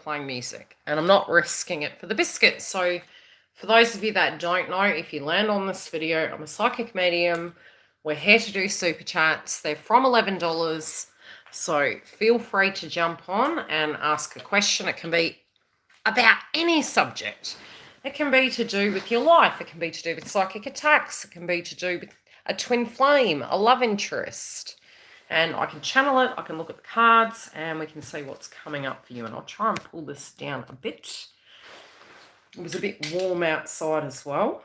playing music, and I'm not risking it for the biscuit. So for those of you that don't know, if you land on this video, I'm a psychic medium. We're here to do super chats. They're from $11. So feel free to jump on and ask a question. It can be about any subject. It can be to do with your life. It can be to do with psychic attacks. It can be to do with a twin flame, a love interest. And I can channel it, I can look at the cards, and we can see what's coming up for you. And I'll try and pull this down a bit. It was a bit warm outside as well.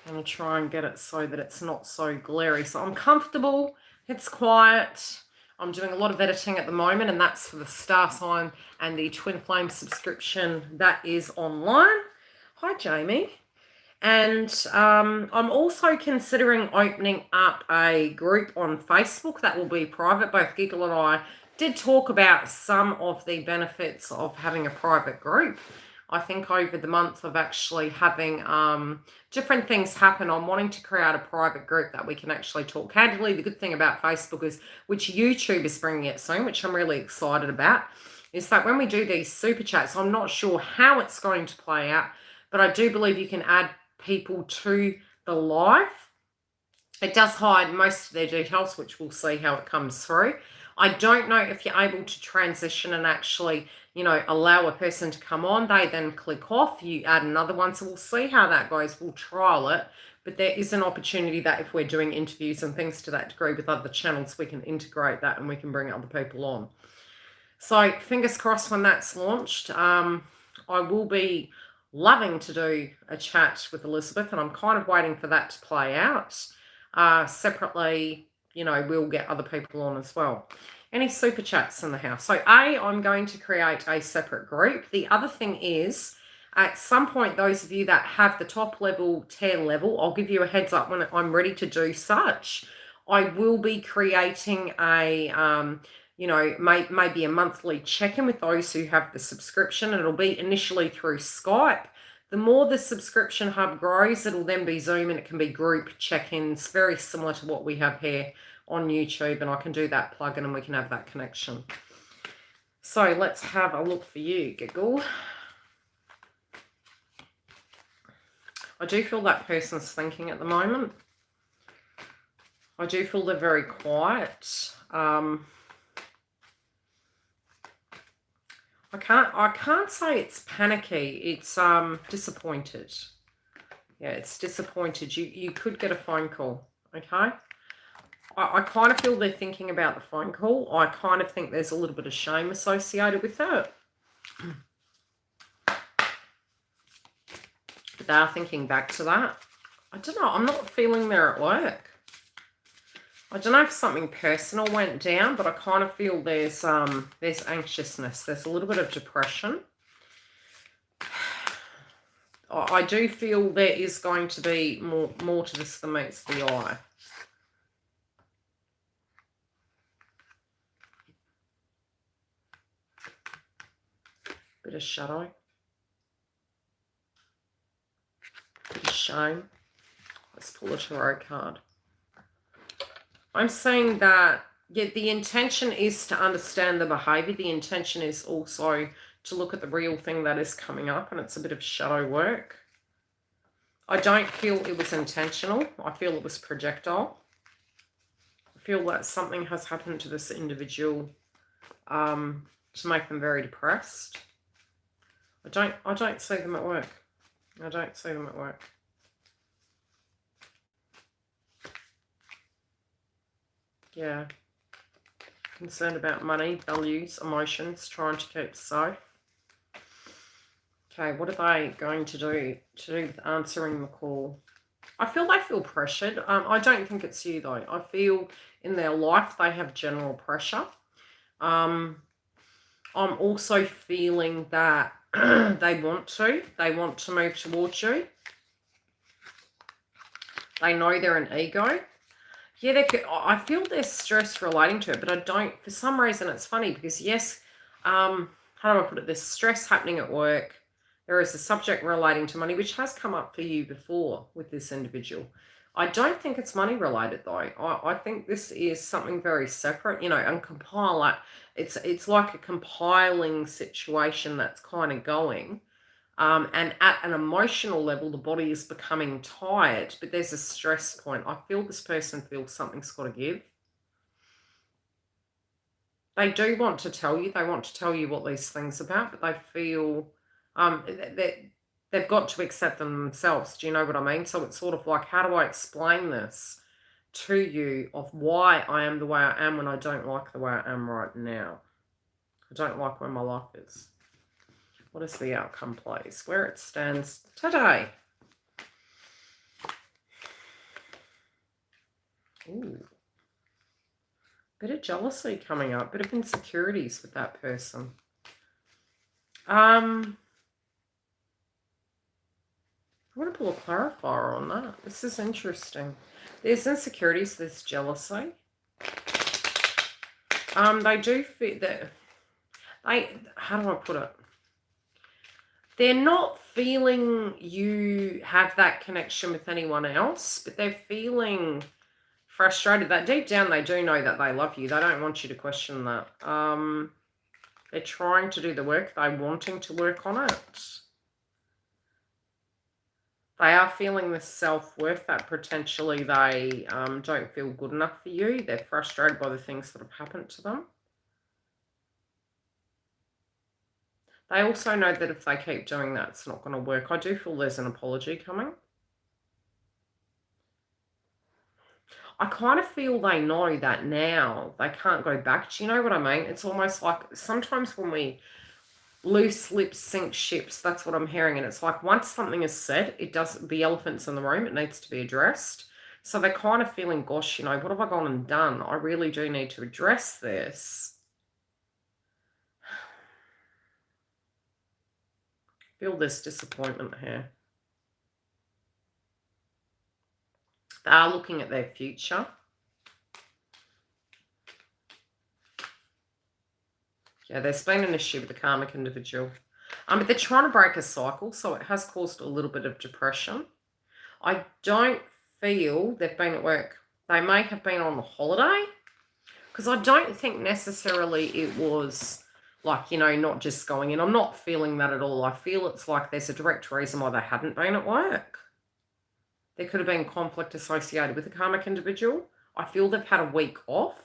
And I'll try and get it so that it's not so glary. So I'm comfortable, it's quiet. I'm doing a lot of editing at the moment, and that's for the star sign and the twin flame subscription that is online. Hi, Jamie. And I'm also considering opening up a group on Facebook that will be private. Both Giggle and I did talk about some of the benefits of having a private group. I think over the month of actually having different things happen, I'm wanting to create a private group that we can actually talk candidly. The good thing about Facebook is, which YouTube is bringing it soon, which I'm really excited about, is that when we do these super chats, I'm not sure how it's going to play out, but I do believe you can add people to the live. It does hide most of their details, which we'll see how it comes through. I don't know if you're able to transition and actually, you know, allow a person to come on. They then click off, you add another one. So we'll see how that goes. We'll trial it. But there is an opportunity that if we're doing interviews and things to that degree with other channels, we can integrate that and we can bring other people on. So fingers crossed when that's launched. I will be loving to do a chat with Elizabeth, and I'm kind of waiting for that to play out. Separately, you know, we'll get other people on as well. Any super chats in the house? So I'm going to create a separate group. The other thing is, at some point, those of you that have the top level, tier level, I'll give you a heads up when I'm ready to do such. I will be creating a you know, maybe a monthly check-in with those who have the subscription. It'll be initially through Skype. The more the subscription hub grows, it'll then be Zoom, and it can be group check-ins, very similar to what we have here on YouTube, and I can do that plug-in and we can have that connection. So let's have a look for you, Giggle. I do feel that person's thinking at the moment. I do feel they're very quiet. I can't say it's panicky. It's disappointed. Yeah, it's disappointed. You could get a phone call, okay? I kind of feel they're thinking about the phone call. I kind of think there's a little bit of shame associated with it. But they are thinking back to that. I don't know. I'm not feeling they're at work. I don't know if something personal went down, but I kind of feel there's anxiousness. There's a little bit of depression. I do feel there is going to be more to this than meets the eye. Bit of shadow. Bit of shame. Let's pull a tarot card. I'm saying that, yeah, the intention is to understand the behavior. The intention is also to look at the real thing that is coming up, and it's a bit of shadow work. I don't feel it was intentional. I feel it was projectile. I feel that something has happened to this individual to make them very depressed. I don't see them at work. I don't see them at work. Yeah. Concerned about money, values, emotions, trying to keep safe. Okay, what are they going to do with answering the call? I feel they feel pressured. I don't think it's you, though. I feel in their life they have general pressure. I'm also feeling that they want to move towards you. They know they're an ego. Yeah, I feel there's stress relating to it, but I don't, for some reason, it's funny because, yes, how do I put it? There's stress happening at work. There is a subject relating to money, which has come up for you before with this individual. I don't think it's money related though. I think this is something very separate, you know, and compile it. It's like a compiling situation that's kind of going. And at an emotional level, the body is becoming tired, but there's a stress point. I feel this person feels something's got to give. They do want to tell you. They want to tell you what these things are about, but they feel that they've got to accept them themselves. Do you know what I mean? So it's sort of like, how do I explain this to you of why I am the way I am when I don't like the way I am right now? I don't like where my life is. What is the outcome, please? Where it stands today. Ooh. Bit of jealousy coming up. Bit of insecurities with that person. I want to pull a clarifier on that. This is interesting. There's insecurities. There's jealousy. They do feel that... How do I put it? They're not feeling you have that connection with anyone else, but they're feeling frustrated. That deep down they do know that they love you. They don't want you to question that. They're trying to do the work. They're wanting to work on it. They are feeling the self-worth that potentially they don't feel good enough for you. They're frustrated by the things that have happened to them. They also know that if they keep doing that, it's not going to work. I do feel there's an apology coming. I kind of feel they know that now they can't go back. Do you know what I mean? It's almost like sometimes when we loose lips sink ships, that's what I'm hearing. And it's like once something is said, it does, the elephant's in the room, it needs to be addressed. So they're kind of feeling, gosh, you know, what have I gone and done? I really do need to address this. Feel this disappointment here. They are looking at their future. Yeah, there's been an issue with the karmic individual. But they're trying to break a cycle, so it has caused a little bit of depression. I don't feel they've been at work. They may have been on a holiday, because I don't think necessarily it was like, you know, not just going in. I'm not feeling that at all. I feel it's like there's a direct reason why they hadn't been at work. There could have been conflict associated with the karmic individual. I feel they've had a week off.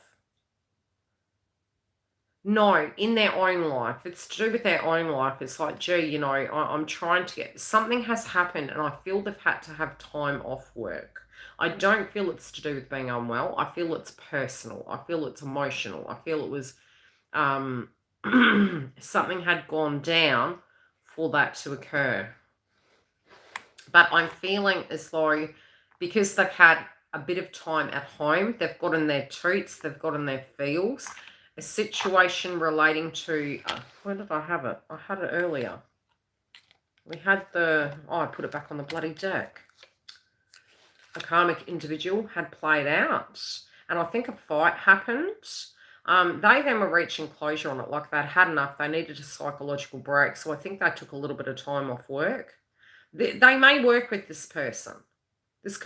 No, in their own life. It's to do with their own life. It's like, gee, you know, I'm trying to get... Something has happened and I feel they've had to have time off work. I don't feel it's to do with being unwell. I feel it's personal. I feel it's emotional. I feel it was... something had gone down for that to occur. But I'm feeling as though because they've had a bit of time at home, they've gotten their treats, they've gotten their feels. A situation relating to... where did I have it? I had it earlier. We had the... Oh, I put it back on the bloody deck. A karmic individual had played out. And I think a fight happened. They then were reaching closure on it, like they'd had enough. They needed a psychological break. So I think they took a little bit of time off work. They may work with this person. This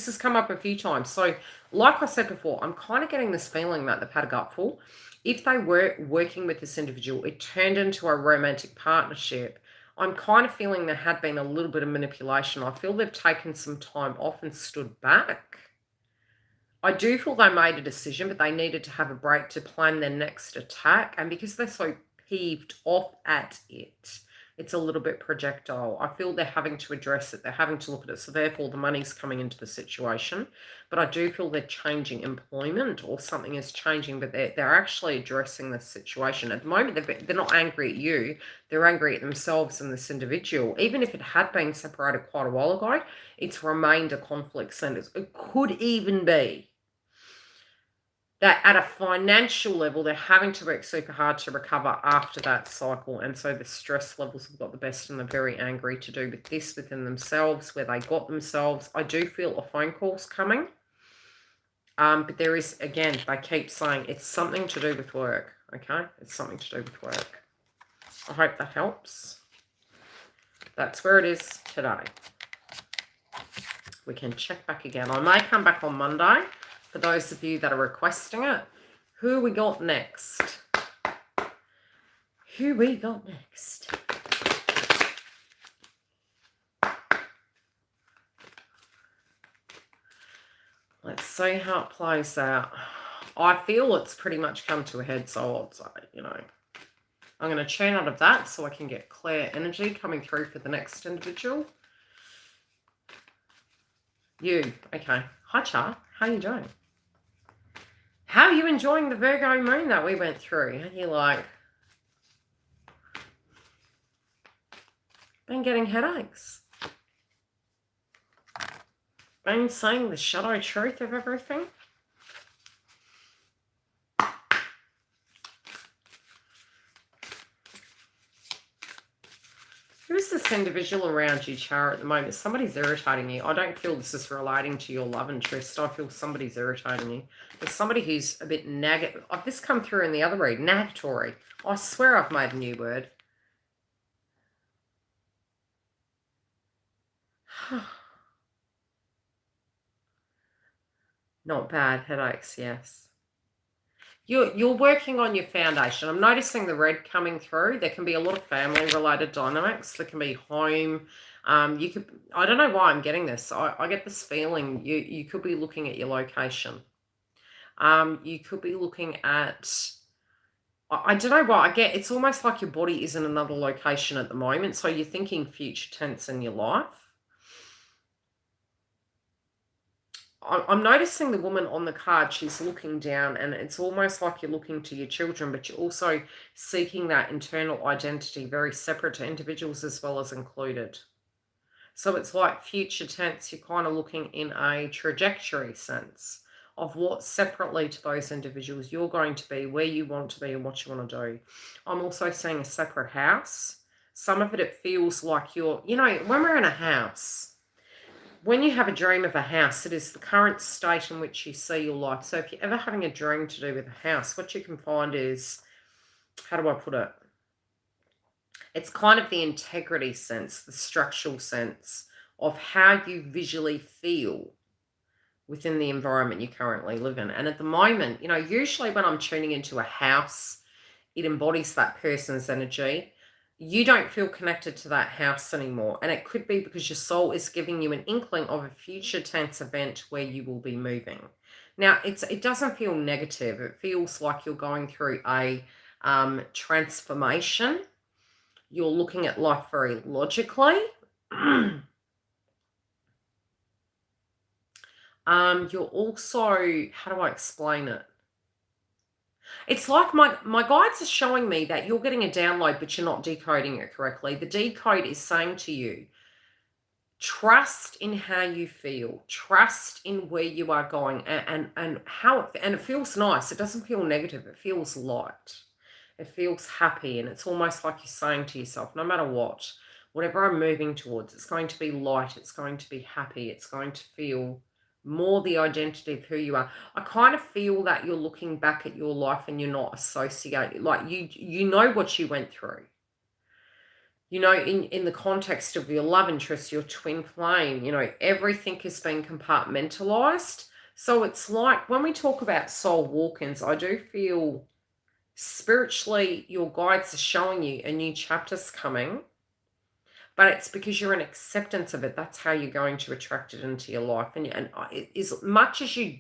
has come up a few times. So like I said before, I'm kind of getting this feeling that they've had a gutful. If they were working with this individual, it turned into a romantic partnership. I'm kind of feeling there had been a little bit of manipulation. I feel they've taken some time off and stood back. I do feel they made a decision, but they needed to have a break to plan their next attack. And because they're so peeved off at it, it's a little bit projectile. I feel they're having to address it. They're having to look at it. So therefore, the money's coming into the situation. But I do feel they're changing employment or something is changing, but they're actually addressing this situation. At the moment, they're not angry at you. They're angry at themselves and this individual. Even if it had been separated quite a while ago, it's remained a conflict sentence. It could even be that at a financial level, they're having to work super hard to recover after that cycle. And so the stress levels have got the best and they're very angry to do with this within themselves, where they got themselves. I do feel a phone call's coming. But there is, again, they keep saying it's something to do with work. Okay? It's something to do with work. I hope that helps. That's where it is today. We can check back again. I may come back on Monday for those of you that are requesting it. Who we got next? Who we got next? Let's see how it plays out. I feel it's pretty much come to a head, so I'd say, you know, I'm going to tune out of that so I can get clear energy coming through for the next individual. You, okay. Hi, Char. How you doing? How are you enjoying the Virgo moon that we went through? How do you like? Been getting headaches. Been saying the shadow truth of everything. Who's this individual around you, Char, at the moment? Somebody's irritating you. I don't feel this is relating to your love interest. I feel somebody's irritating you. There's somebody who's a bit negative. Oh, this come through in the other read. Nagatory. I swear I've made a new word. Not bad. Headaches, yes. You're working on your foundation. I'm noticing the red coming through. There can be a lot of family-related dynamics. There can be home. You could. I don't know why I'm getting this. I get this feeling you could be looking at your location. You could be looking at. I don't know why I get. It's almost like your body is in another location at the moment. So you're thinking future tense in your life. I'm noticing the woman on the card, she's looking down, and it's almost like you're looking to your children, but you're also seeking that internal identity, very separate to individuals as well as included. So it's like future tense, you're kind of looking in a trajectory sense of what separately to those individuals you're going to be, where you want to be, and what you want to do. I'm also seeing a separate house. Some of it feels like you're, you know, when we're in a house, when you have a dream of a house, it is the current state in which you see your life. So if you're ever having a dream to do with a house, what you can find is, how do I put it? It's kind of the integrity sense, the structural sense of how you visually feel within the environment you currently live in. And at the moment, you know, usually when I'm tuning into a house, it embodies that person's energy. You don't feel connected to that house anymore. And it could be because your soul is giving you an inkling of a future tense event where you will be moving. Now, it doesn't feel negative. It feels like you're going through a transformation. You're looking at life very logically. You're also, how do I explain it? It's like my guides are showing me that you're getting a download, but you're not decoding it correctly. The decode is saying to you, trust in how you feel, trust in where you are going, and how it feels nice. It doesn't feel negative. It feels light. It feels happy, and it's almost like you're saying to yourself, no matter what, whatever I'm moving towards, it's going to be light. It's going to be happy. It's going to feel more the identity of who you are. I kind of feel that you're looking back at your life and you're not associated. Like you know what you went through. You know, in the context of your love interest, your twin flame, you know, everything has been compartmentalized. So it's like when we talk about soul walk-ins, I do feel spiritually your guides are showing you a new chapter's coming. But it's because you're in acceptance of it. That's how you're going to attract it into your life. And as much as you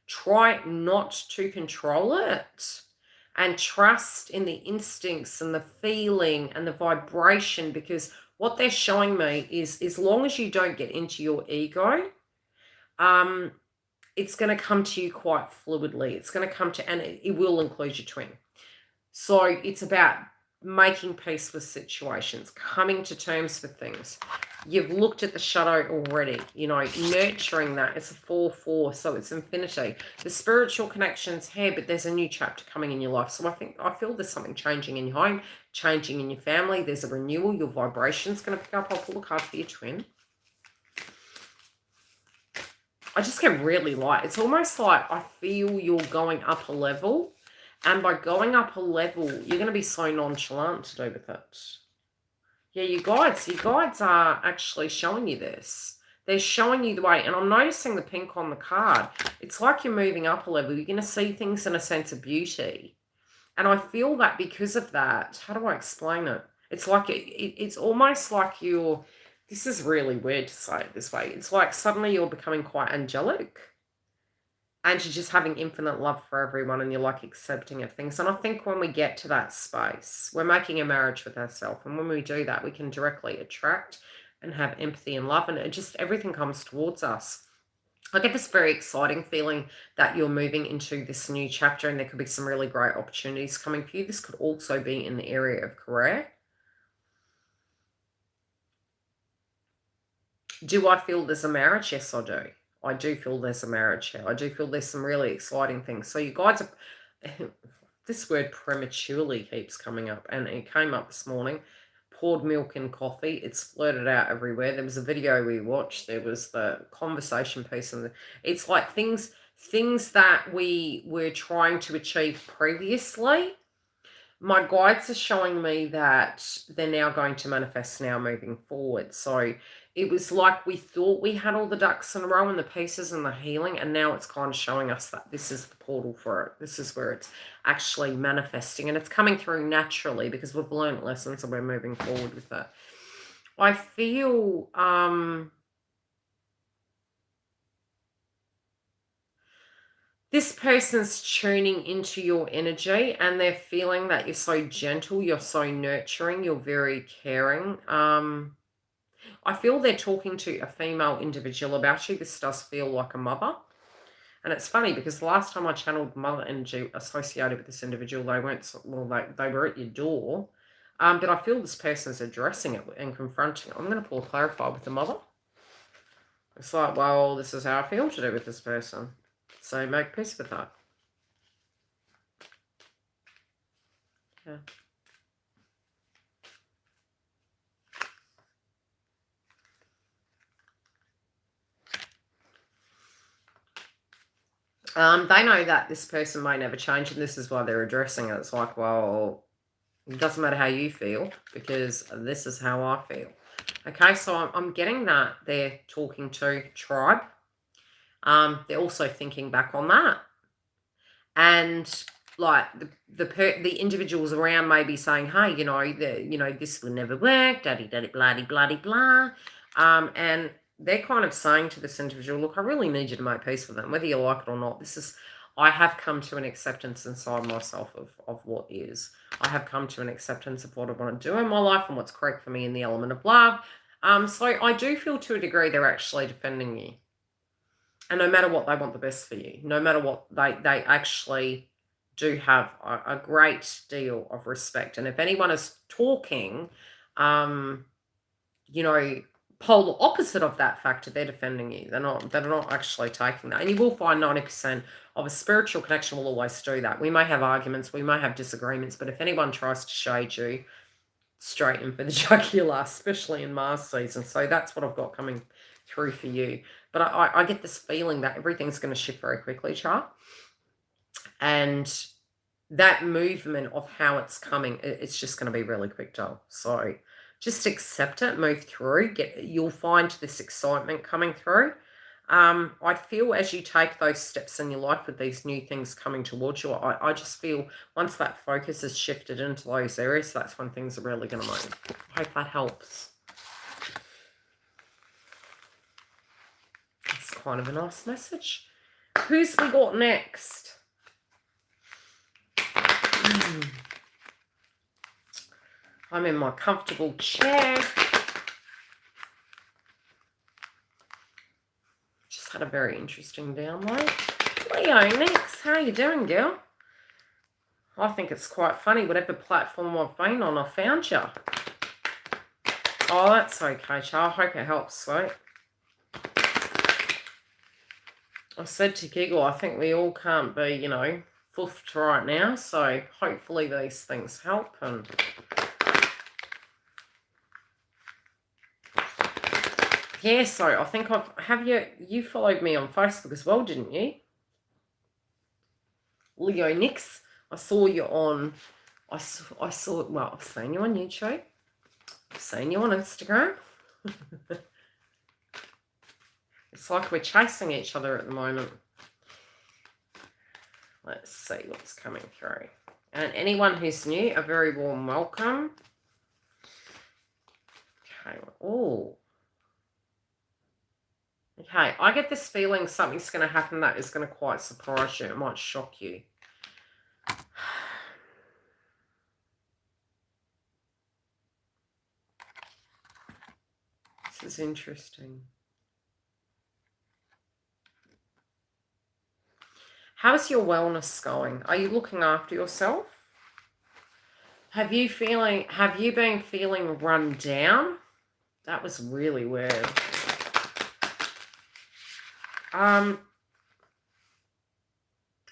try not to control it and trust in the instincts and the feeling and the vibration, because what they're showing me is as long as you don't get into your ego, it's going to come to you quite fluidly. It's going to come to, and it will include your twin. So it's about making peace with situations, coming to terms with things. You've looked at the shadow already, you know, nurturing that. It's a 4-4, so it's infinity. The spiritual connection's here, but there's a new chapter coming in your life. So I feel there's something changing in your home, changing in your family. There's a renewal. Your vibration's going to pick up. I'll pull a card for your twin. I just get really light. It's almost like I feel you're going up a level. And by going up a level, you're going to be so nonchalant to do with it. Yeah, your guides are actually showing you this. They're showing you the way. And I'm noticing the pink on the card. It's like you're moving up a level. You're going to see things in a sense of beauty. And I feel that because of that, how do I explain it? It's like, it's almost like you're, this is really weird to say it this way. It's like suddenly you're becoming quite angelic. And you're just having infinite love for everyone and you're like accepting of things. And I think when we get to that space, we're making a marriage with ourselves. And when we do that, we can directly attract and have empathy and love. And it just, everything comes towards us. I get this very exciting feeling that you're moving into this new chapter and there could be some really great opportunities coming for you. This could also be in the area of career. Do I feel there's a marriage? Yes, I do. I do feel there's a marriage here. I do feel there's some really exciting things. So you guys are, this word prematurely keeps coming up, and it came up this morning. Poured milk in coffee. It's blurted out everywhere. There was a video we watched. There was the conversation piece, and it's like things that we were trying to achieve previously. My guides are showing me that they're now going to manifest now moving forward. So it was like we thought we had all the ducks in a row and the pieces and the healing, and now it's kind of showing us that this is the portal for it. This is where it's actually manifesting, and it's coming through naturally because we've learned lessons and we're moving forward with it. I feel this person's tuning into your energy and they're feeling that you're so gentle, you're so nurturing, you're very caring. I feel they're talking to a female individual about you. This does feel like a mother. And it's funny because the last time I channeled mother energy associated with this individual, they weren't, well, they were at your door. But I feel this person's addressing it and confronting it. I'm going to pull a clarify with the mother. It's like, well, this is how I feel to do with this person. So make peace with that. Yeah. They know that this person may never change, and this is why they're addressing it. It's like, well, it doesn't matter how you feel because this is how I feel. Okay, so I'm getting that they're talking to tribe. They're also thinking back on that. And like the individuals around may be saying, hey, this will never work, daddy, blah. And they're kind of saying to this individual, look, I really need you to make peace with them, whether you like it or not. I have come to an acceptance inside myself of what is. I have come to an acceptance of what I want to do in my life and what's correct for me in the element of love. So I do feel to a degree they're actually defending you. And no matter what, they want the best for you. No matter what, they actually do have a great deal of respect. And if anyone is talking, polar opposite of that factor, they're defending you. They're not actually taking that. And you will find 90% of a spiritual connection will always do that. We may have arguments, we may have disagreements, but if anyone tries to shade you, straight in for the jugular, especially in Mars season. So that's what I've got coming through for you. But I get this feeling that everything's going to shift very quickly, chart. And that movement of how it's coming, it's just going to be really quick, doll. So just accept it, move through. You'll find this excitement coming through. I feel as you take those steps in your life with these new things coming towards you, I just feel once that focus is shifted into those areas, that's when things are really going to move. I hope that helps. It's kind of a nice message. Who's we got next? I'm in my comfortable chair. Just had a very interesting download. Leo, next. How you doing, girl? I think it's quite funny. Whatever platform I've been on, I found you. Oh, that's okay, Char. I hope it helps, sweet. I said to Giggle, I think we all can't be, foofed right now. So hopefully these things help. And yeah, so I think you followed me on Facebook as well, didn't you? Leo Nix. I saw you on, I've seen you on YouTube. I've seen you on Instagram. It's like we're chasing each other at the moment. Let's see what's coming through. And anyone who's new, a very warm welcome. Okay. Oh. Okay, I get this feeling something's going to happen that is going to quite surprise you. It might shock you. This is interesting. How's your wellness going? Are you looking after yourself? Have you been feeling run down? That was really weird.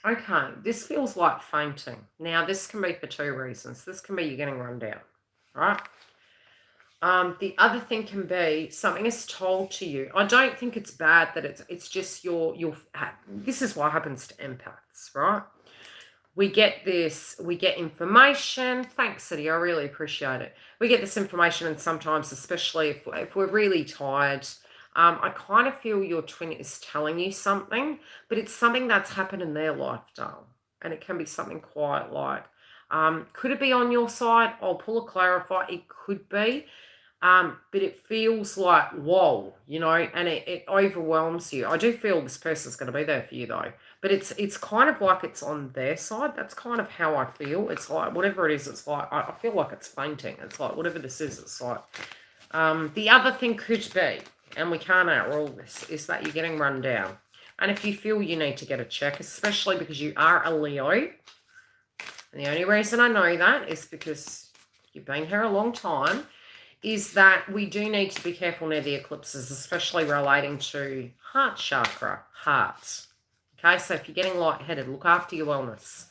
Okay, this feels like fainting. Now, this can be for two reasons. This can be you getting run down, right? The other thing can be something is told to you. I don't think it's bad that it's just this is what happens to empaths, right? We get information. Thanks, City. I really appreciate it. We get this information, and sometimes, especially if we're really tired, I kind of feel your twin is telling you something, but it's something that's happened in their lifetime, and it can be something quite like, could it be on your side? I'll pull a clarify. It could be. But it feels like, whoa, and it overwhelms you. I do feel this person's going to be there for you, though. But it's kind of like it's on their side. That's kind of how I feel. It's like, whatever it is, it's like, I feel like it's fainting. It's like, whatever this is, it's like. The other thing could be, and we can't outrule this, is that you're getting run down. And if you feel you need to get a check, especially because you are a Leo, and the only reason I know that is because you've been here a long time, is that we do need to be careful near the eclipses, especially relating to heart chakra, heart. Okay, so if you're getting lightheaded, look after your wellness,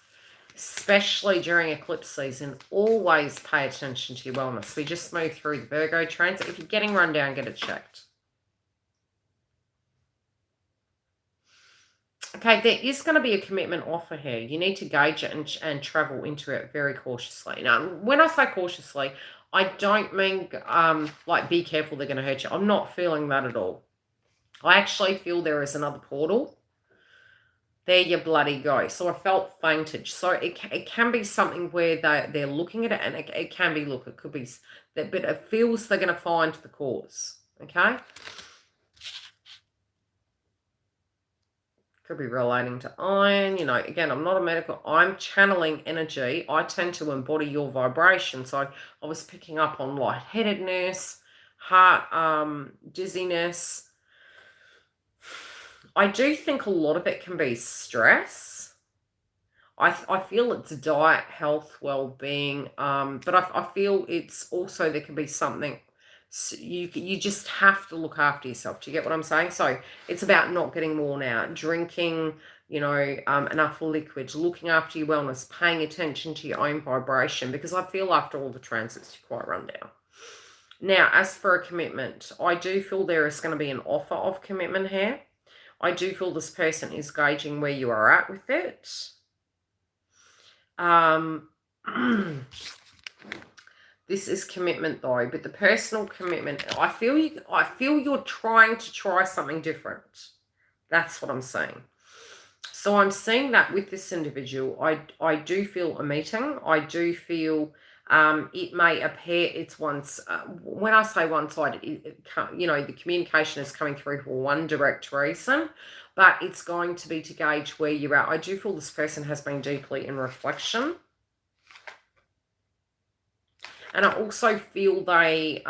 especially during eclipse season. Always pay attention to your wellness. We just moved through the Virgo transit. If you're getting run down, get it checked. Okay, there is going to be a commitment offer here. You need to gauge it and travel into it very cautiously. Now, when I say cautiously, I don't mean like be careful, they're going to hurt you. I'm not feeling that at all. I actually feel there is another portal. There you bloody go. So I felt faintage. So it can be something where they're looking at it, and it can be, look, it could be, but it feels they're going to find the cause. Okay? Could be relating to iron. Again, I'm not a medical. I'm channeling energy. I tend to embody your vibration. So I was picking up on lightheadedness, heart, dizziness. I do think a lot of it can be stress. I feel it's diet, health, well-being, but I feel it's also, there can be something. So you just have to look after yourself. Do you get what I'm saying? So it's about not getting worn out, drinking, enough liquid, looking after your wellness, paying attention to your own vibration, because I feel after all the transits, you're quite run down. Now, as for a commitment, I do feel there is going to be an offer of commitment here. I do feel this person is gauging where you are at with it. This is commitment, though, but the personal commitment, I feel you're trying to try something different. That's what I'm saying. So I'm seeing that with this individual. I do feel a meeting. I do feel it may appear it's once. When I say one side, the communication is coming through for one direct reason, but it's going to be to gauge where you're at. I do feel this person has been deeply in reflection. And I also feel they're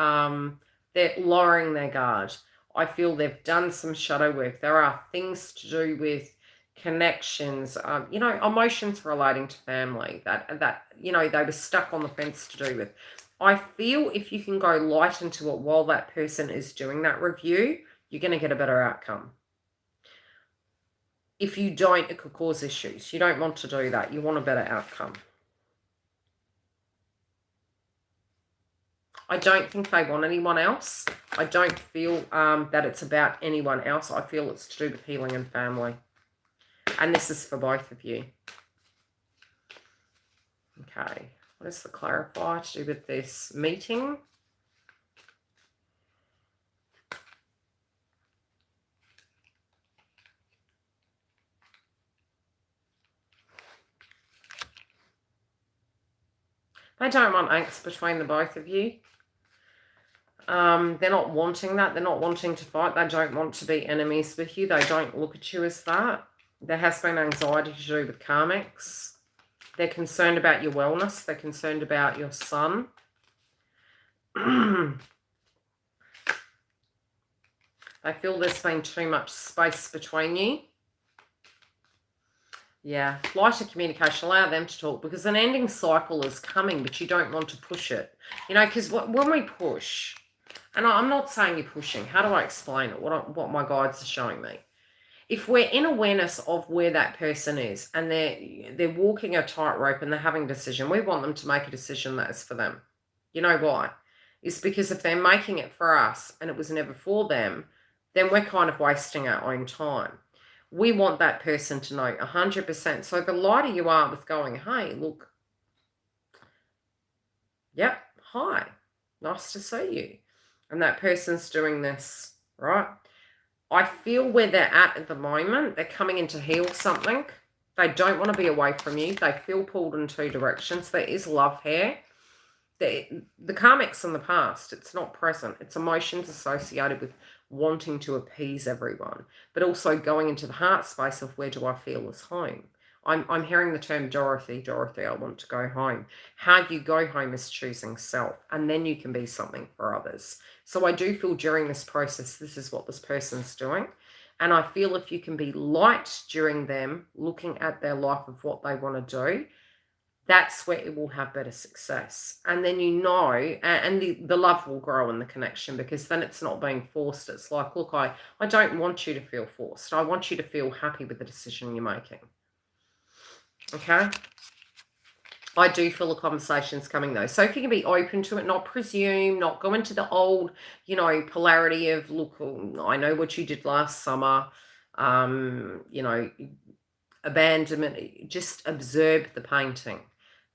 lowering their guard. I feel they've done some shadow work. There are things to do with connections, emotions relating to family that they were stuck on the fence to do with. I feel if you can go light into it while that person is doing that review, you're going to get a better outcome. If you don't, it could cause issues. You don't want to do that. You want a better outcome. I don't think they want anyone else. I don't feel that it's about anyone else. I feel it's to do with healing and family. And this is for both of you. Okay. What is the clarifier to do with this meeting? They don't want angst between the both of you. They're not wanting that. They're not wanting to fight. They don't want to be enemies with you. They don't look at you as that. There has been anxiety to do with karmics. They're concerned about your wellness. They're concerned about your son. They feel there's been too much space between you. Yeah, lighter communication, allow them to talk, because an ending cycle is coming, but you don't want to push it. You know, because when we push, and I'm not saying you're pushing, how do I explain it? What my guides are showing me. If we're in awareness of where that person is and they're walking a tightrope and they're having a decision, we want them to make a decision that is for them. You know why? It's because if they're making it for us and it was never for them, then we're kind of wasting our own time. We want that person to know 100%. So the lighter you are with going, hey, look, yep, hi, nice to see you. And that person's doing this, right? I feel where they're at the moment, they're coming in to heal something. They don't want to be away from you. They feel pulled in two directions. There is love here. The karmic's in the past. It's not present. It's emotions associated with wanting to appease everyone, but also going into the heart space of where do I feel is home. I'm hearing the term Dorothy, I want to go home. How you go home is choosing self, and then you can be something for others. So I do feel during this process, this is what this person's doing. And I feel if you can be light during them looking at their life of what they want to do, that's where it will have better success. And then you know, and the love will grow in the connection, because then it's not being forced. It's like, look, I don't want you to feel forced. I want you to feel happy with the decision you're making. Okay? I do feel a conversation's coming though. So if you can be open to it, not presume, not go into the old, you know, polarity of, look, I know what you did last summer, you know, abandonment, just observe the painting.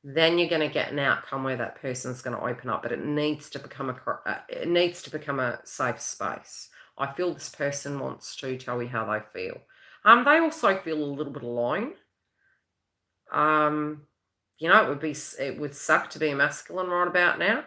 Then you're going to get an outcome where that person's going to open up, but it needs to become a safe space. I feel this person wants to tell you how they feel. They also feel a little bit alone. You know, it would suck to be a masculine right about now.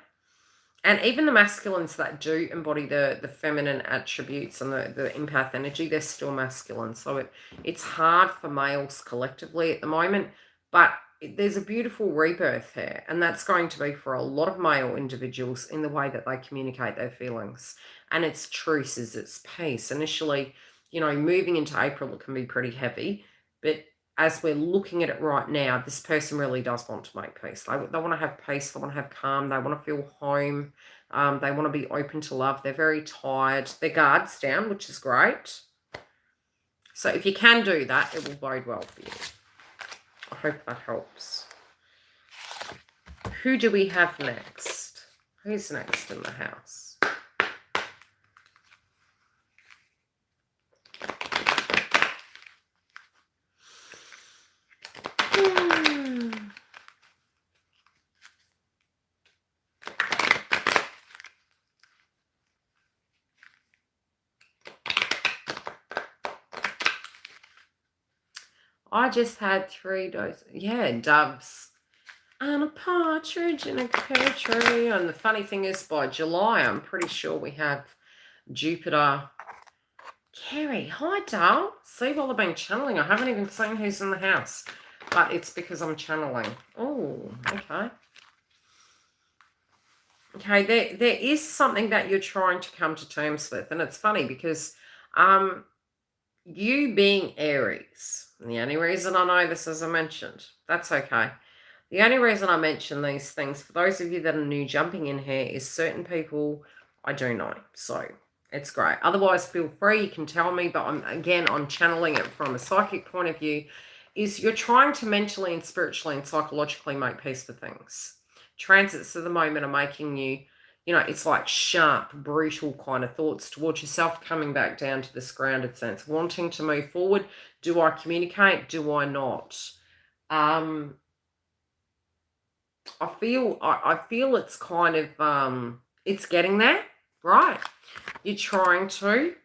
And even the masculines that do embody the feminine attributes and the empath energy, they're still masculine. So it's hard for males collectively at the moment, but there's a beautiful rebirth here. And that's going to be for a lot of male individuals in the way that they communicate their feelings. And it's truces, it's peace. Initially, you know, moving into April, it can be pretty heavy. But as we're looking at it right now, this person really does want to make peace. They want to have peace. They want to have calm. They want to feel home. They want to be open to love. They're very tired. Their guard's down, which is great. So if you can do that, it will bode well for you. I hope that helps. Who do we have next? Who's next in the house? I just had 3 doses. Yeah, doves. And a partridge in a pear tree. And the funny thing is, by July, I'm pretty sure we have Jupiter. Kerry, hi, Dal. See, while I've been channeling, I haven't even seen who's in the house. But it's because I'm channeling. Oh, okay. Okay, there is something that you're trying to come to terms with. And it's funny because you being Aries, and the only reason I know this, as I mentioned, that's okay. The only reason I mention these things, for those of you that are new jumping in here, is certain people I do know. So it's great. Otherwise, feel free. You can tell me. But I'm channeling it from a psychic point of view. Is you're trying to mentally and spiritually and psychologically make peace with things. Transits of the moment are making you, you know, it's like sharp, brutal kind of thoughts towards yourself, coming back down to this grounded sense, wanting to move forward. Do I communicate? Do I not? I feel it's kind of, it's getting there, right? You're trying to.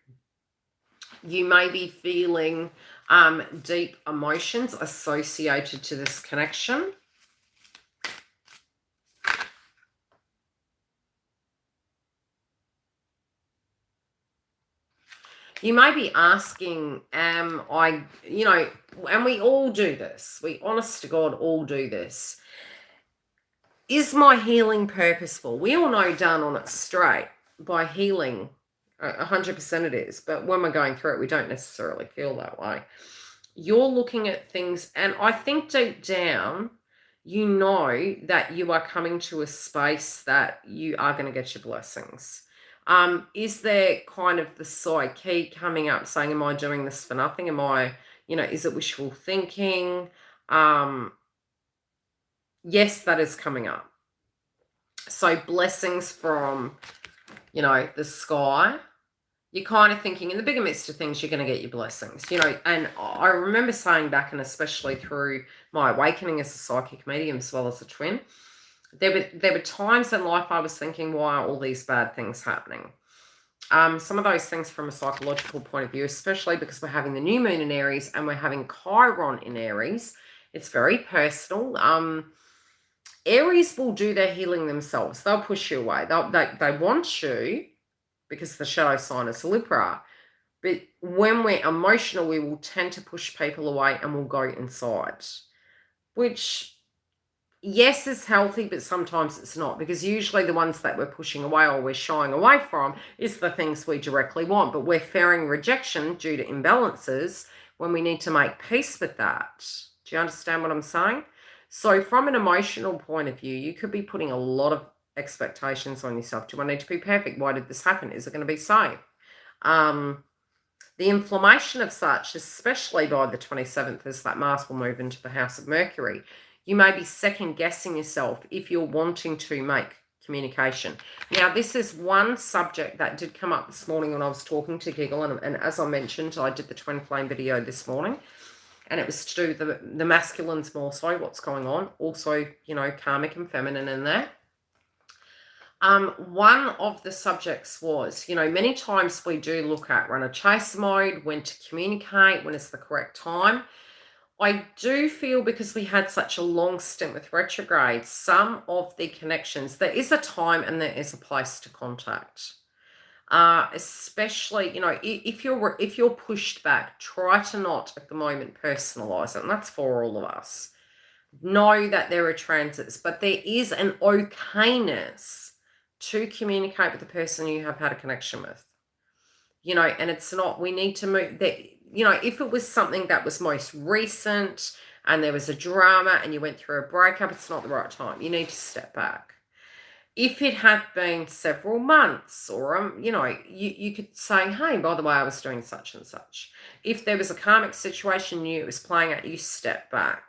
You may be feeling deep emotions associated to this connection. You may be asking, am I, you know, and we all do this. We, honest to God, all do this. Is my healing purposeful? We all know done on it straight by healing, 100% it is. But when we're going through it, we don't necessarily feel that way. You're looking at things, and I think deep down, you know that you are coming to a space that you are going to get your blessings. Is there kind of the psyche coming up saying, am I doing this for nothing? Am I, you know, is it wishful thinking? Yes, that is coming up. So blessings from, you know, the sky. You're kind of thinking in the bigger midst of things, you're going to get your blessings, you know. And I remember saying back, and especially through my awakening as a psychic medium as well as a twin, there were times in life I was thinking, why are all these bad things happening? Some of those things from a psychological point of view, especially because we're having the new moon in Aries and we're having Chiron in Aries, it's very personal. Aries will do their healing themselves. They'll push you away. They want you, because the shadow sign is Libra. But when we're emotional, we will tend to push people away and we'll go inside, which, yes, is healthy, but sometimes it's not, because usually the ones that we're pushing away or we're shying away from is the things we directly want, but we're fearing rejection due to imbalances when we need to make peace with that. Do you understand what I'm saying? So from an emotional point of view, you could be putting a lot of expectations on yourself. Do I need to be perfect? Why did this happen? Is it going to be safe? The inflammation of such, especially by the 27th, as that Mars will move into the house of Mercury, you may be second guessing yourself if you're wanting to make communication. Now, this is one subject that did come up this morning when I was talking to Giggle, and as I mentioned, I did the twin flame video this morning, and it was to do the masculines more so, what's going on. Also, you know, karmic and feminine in there. One of the subjects was, you know, many times we do look at run a chase mode, when to communicate, when is the correct time. I do feel, because we had such a long stint with retrograde, some of the connections, there is a time and there is a place to contact. Especially, you know, if you're pushed back, try to not at the moment personalize it, and that's for all of us. Know that there are transits, but there is an okayness to communicate with the person you have had a connection with, you know. And it's not, we need to move that, you know, if it was something that was most recent and there was a drama and you went through a breakup, it's not the right time. You need to step back. If it had been several months, or you know, you could say, hey, by the way, I was doing such and such. If there was a karmic situation you knew it was playing out, you step back.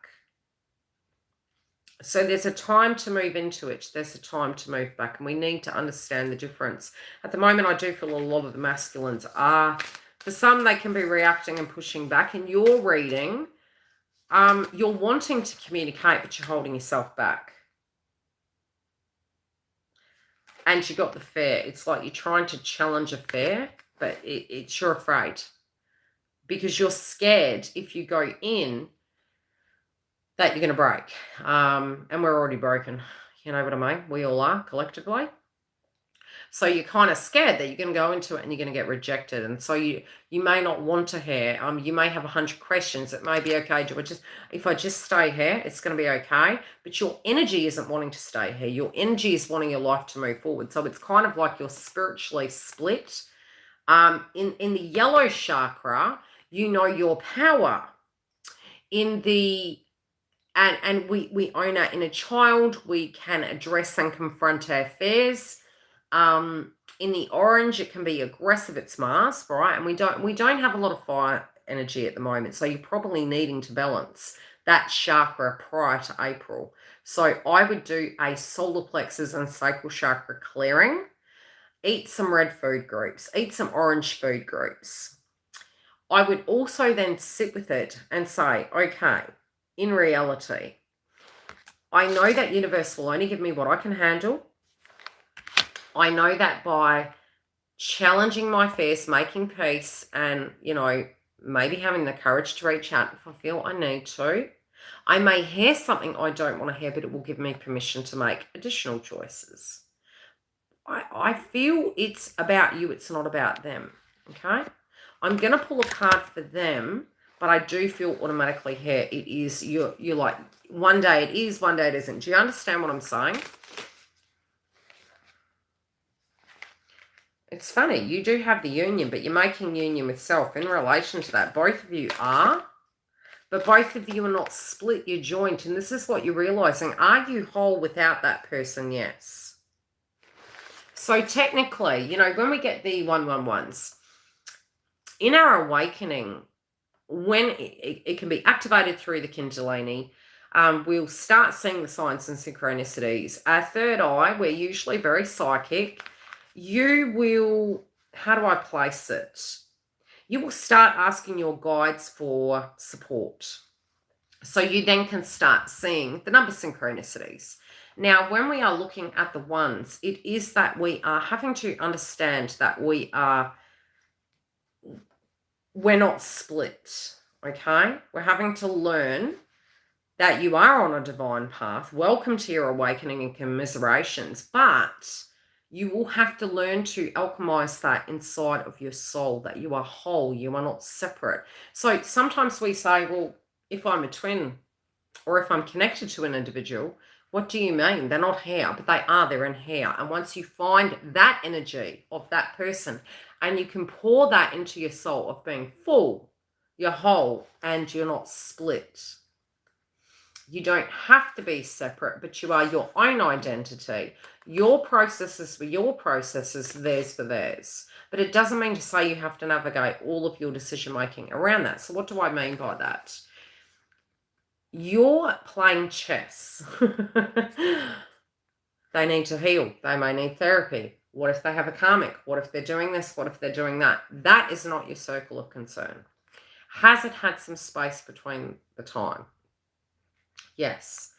So there's a time to move into it. There's a time to move back. And we need to understand the difference. At the moment, I do feel a lot of the masculines are, for some, they can be reacting and pushing back. In your reading, you're wanting to communicate, but you're holding yourself back. And you got the fear. It's like you're trying to challenge a fear, but it's you're afraid. Because you're scared if you go in that you're going to break. And we're already broken. You know what I mean? We all are, collectively. So you're kind of scared that you're going to go into it and you're going to get rejected. And so you may not want to hear. You may have 100 questions. It may be okay. If I just stay here, it's going to be okay. But your energy isn't wanting to stay here. Your energy is wanting your life to move forward. So it's kind of like you're spiritually split. In the yellow chakra, you know your power. In the And we own our inner child. We can address and confront our fears. In the orange, it can be aggressive. It's Mars, right? And we don't have a lot of fire energy at the moment. So you're probably needing to balance that chakra prior to April. So I would do a solar plexus and sacral chakra clearing. Eat some red food groups. Eat some orange food groups. I would also then sit with it and say, okay, in reality, I know that universe will only give me what I can handle. I know that by challenging my fears, making peace, and, you know, maybe having the courage to reach out if I feel I need to, I may hear something I don't want to hear, but it will give me permission to make additional choices. I feel it's about you. It's not about them. Okay. I'm going to pull a card for them, but I do feel automatically here it is, you're like, one day it is, one day it isn't. Do you understand what I'm saying? It's funny, you do have the union, but you're making union with self in relation to that. Both of you are, but both of you are not split, you're joint. And this is what you're realizing. Are you whole without that person? Yes. So technically, you know, when we get the 111s, in our awakening, when it can be activated through the Kundalini, we'll start seeing the signs and synchronicities. Our third eye, we're usually very psychic. You will, how do I place it? You will start asking your guides for support. So you then can start seeing the number synchronicities. Now, when we are looking at the ones, it is that we are having to understand that we're not split, okay? We're having to learn that you are on a divine path. Welcome to your awakening and commiserations, but you will have to learn to alchemize that inside of your soul, that you are whole, you are not separate. So sometimes we say, well, if I'm a twin or if I'm connected to an individual, what do you mean? They're not here, but they are, they're in here. And once you find that energy of that person and you can pour that into your soul of being full, you're whole and you're not split. You don't have to be separate, but you are your own identity. Your processes for your processes, theirs for theirs. But it doesn't mean to say you have to navigate all of your decision-making around that. So what do I mean by that? You're playing chess. They need to heal. They may need therapy. What if they have a karmic? What if they're doing this? What if they're doing that? That is not your circle of concern. Has it had some space between the time? Yes.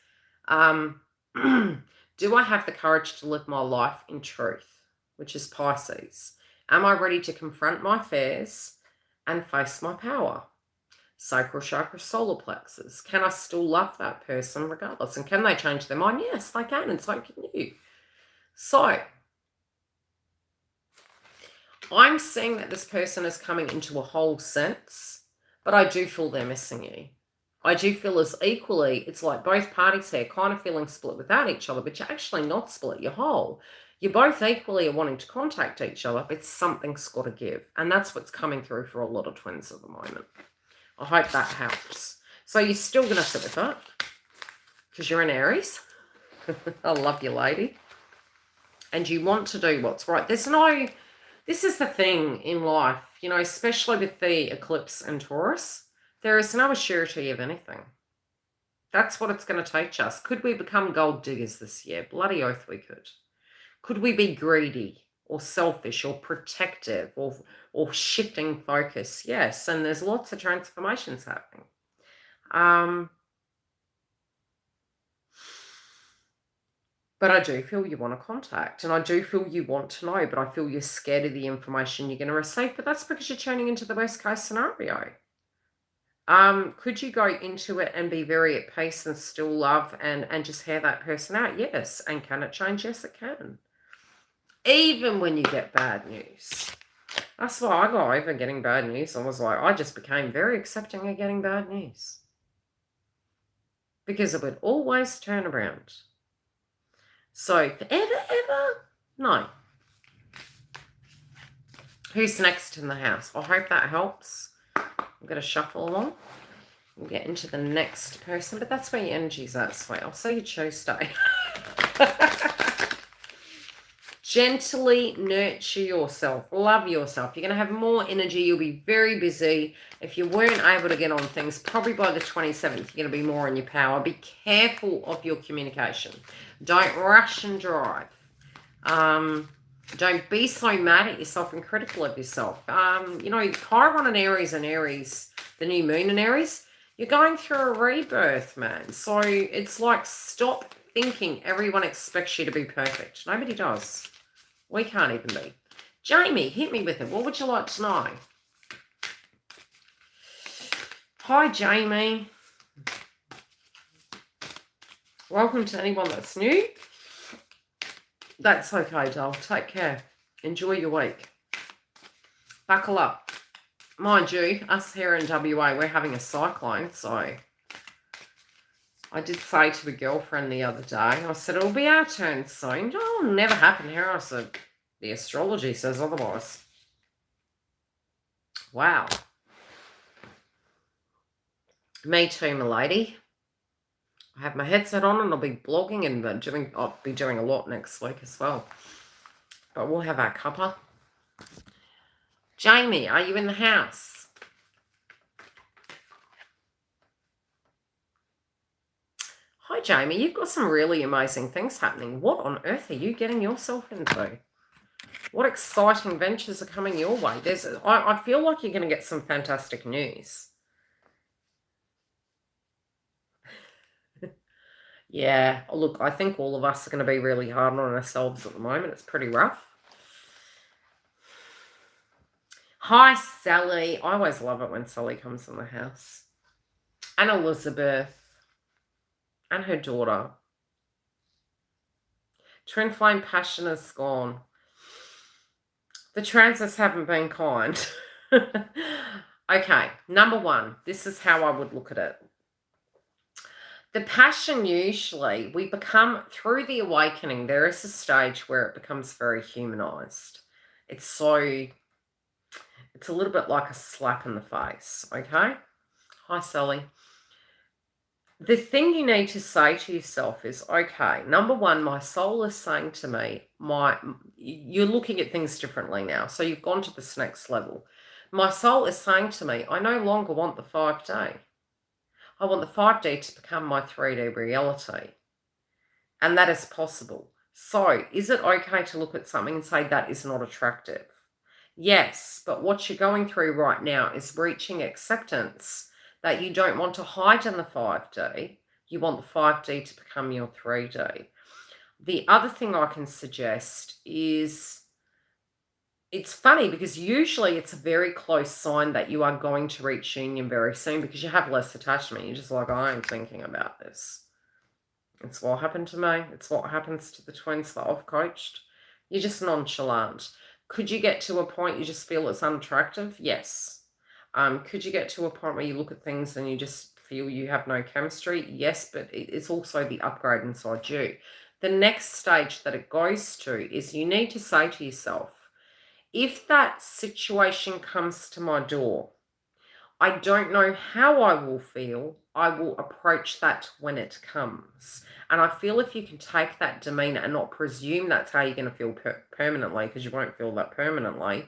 Do I have the courage to live my life in truth, which is Pisces? Am I ready to confront my fears and face my power? Sacral chakra, solar plexus. Can I still love that person regardless? And can they change their mind? Yes, they can, and so can you. So, I'm seeing that this person is coming into a whole sense, but I do feel they're missing you. I do feel as equally, it's like both parties here kind of feeling split without each other, but you're actually not split, you're whole. You both equally are wanting to contact each other, but something's got to give. And that's what's coming through for a lot of twins at the moment. I hope that helps. So you're still going to sit with it because you're in Aries. I love you, lady. And you want to do what's right. This is the thing in life, you know, especially with the eclipse and Taurus. There is no surety of anything. That's what it's going to teach us. Could we become gold diggers this year? Bloody oath we could. Could we be greedy or selfish or protective or shifting focus? Yes, and there's lots of transformations happening. But I do feel you want to contact, and I do feel you want to know, but I feel you're scared of the information you're going to receive, but that's because you're tuning into the worst case scenario. Could you go into it and be very at peace and still love and just hear that person out? Yes. And can it change? Yes, it can. Even when you get bad news. That's why I got over getting bad news. I was like, I just became very accepting of getting bad news. Because it would always turn around. So, forever, ever? No. Who's next in the house? I hope that helps. I'm going to shuffle along. We'll get into the next person, but that's where your energy's at, sweet. I'll see you Tuesday. Gently nurture yourself. Love yourself. You're going to have more energy. You'll be very busy. If you weren't able to get on things, probably by the 27th, you're going to be more in your power. Be careful of your communication. Don't rush and drive. Don't be so mad at yourself and critical of yourself. You know, Chiron and Aries, the new moon in Aries, you're going through a rebirth, man. So it's like, stop thinking everyone expects you to be perfect. Nobody does. We can't even be. Jamie, hit me with it. What would you like to know? Hi, Jamie. Welcome to anyone that's new. That's okay, doll. Take care. Enjoy your week. Buckle up. Mind you, us here in WA, we're having a cyclone, so I did say to a girlfriend the other day, I said, it'll be our turn soon. Oh, it'll never happen here. I said, the astrology says otherwise. Wow. Me too, my lady. I have my headset on and I'll be blogging and I'll be doing a lot next week as well. But we'll have our cuppa. Jamie, are you in the house? Hi, Jamie. You've got some really amazing things happening. What on earth are you getting yourself into? What exciting ventures are coming your way? I feel like you're going to get some fantastic news. Yeah, look, I think all of us are going to be really hard on ourselves at the moment. It's pretty rough. Hi, Sally. I always love it when Sally comes in the house. And Elizabeth. And her daughter. Twin flame passion is gone. The transits haven't been kind. Okay, number one, this is how I would look at it. The passion, usually, we become, through the awakening, there is a stage where it becomes very humanized. It's a little bit like a slap in the face, okay? Hi, Sally. The thing you need to say to yourself is, okay, number one, my soul is saying to me, you're looking at things differently now. So you've gone to this next level. My soul is saying to me, I no longer want the 5D. I want the 5D to become my 3D reality. And that is possible. So is it okay to look at something and say that is not attractive? Yes, but what you're going through right now is reaching acceptance that you don't want to hide in the 5D. You want the 5D to become your 3D. The other thing I can suggest is, it's funny because usually it's a very close sign that you are going to reach union very soon because you have less attachment. You're just like, I am thinking about this. It's what happened to me. It's what happens to the twins that I've coached. You're just nonchalant. Could you get to a point you just feel it's unattractive? Yes. Could you get to a point where you look at things and you just feel you have no chemistry? Yes, but it's also the upgrade inside you. The next stage that it goes to is you need to say to yourself, if that situation comes to my door, I don't know how I will feel. I will approach that when it comes. And I feel if you can take that demeanor and not presume that's how you're going to feel permanently, because you won't feel that permanently,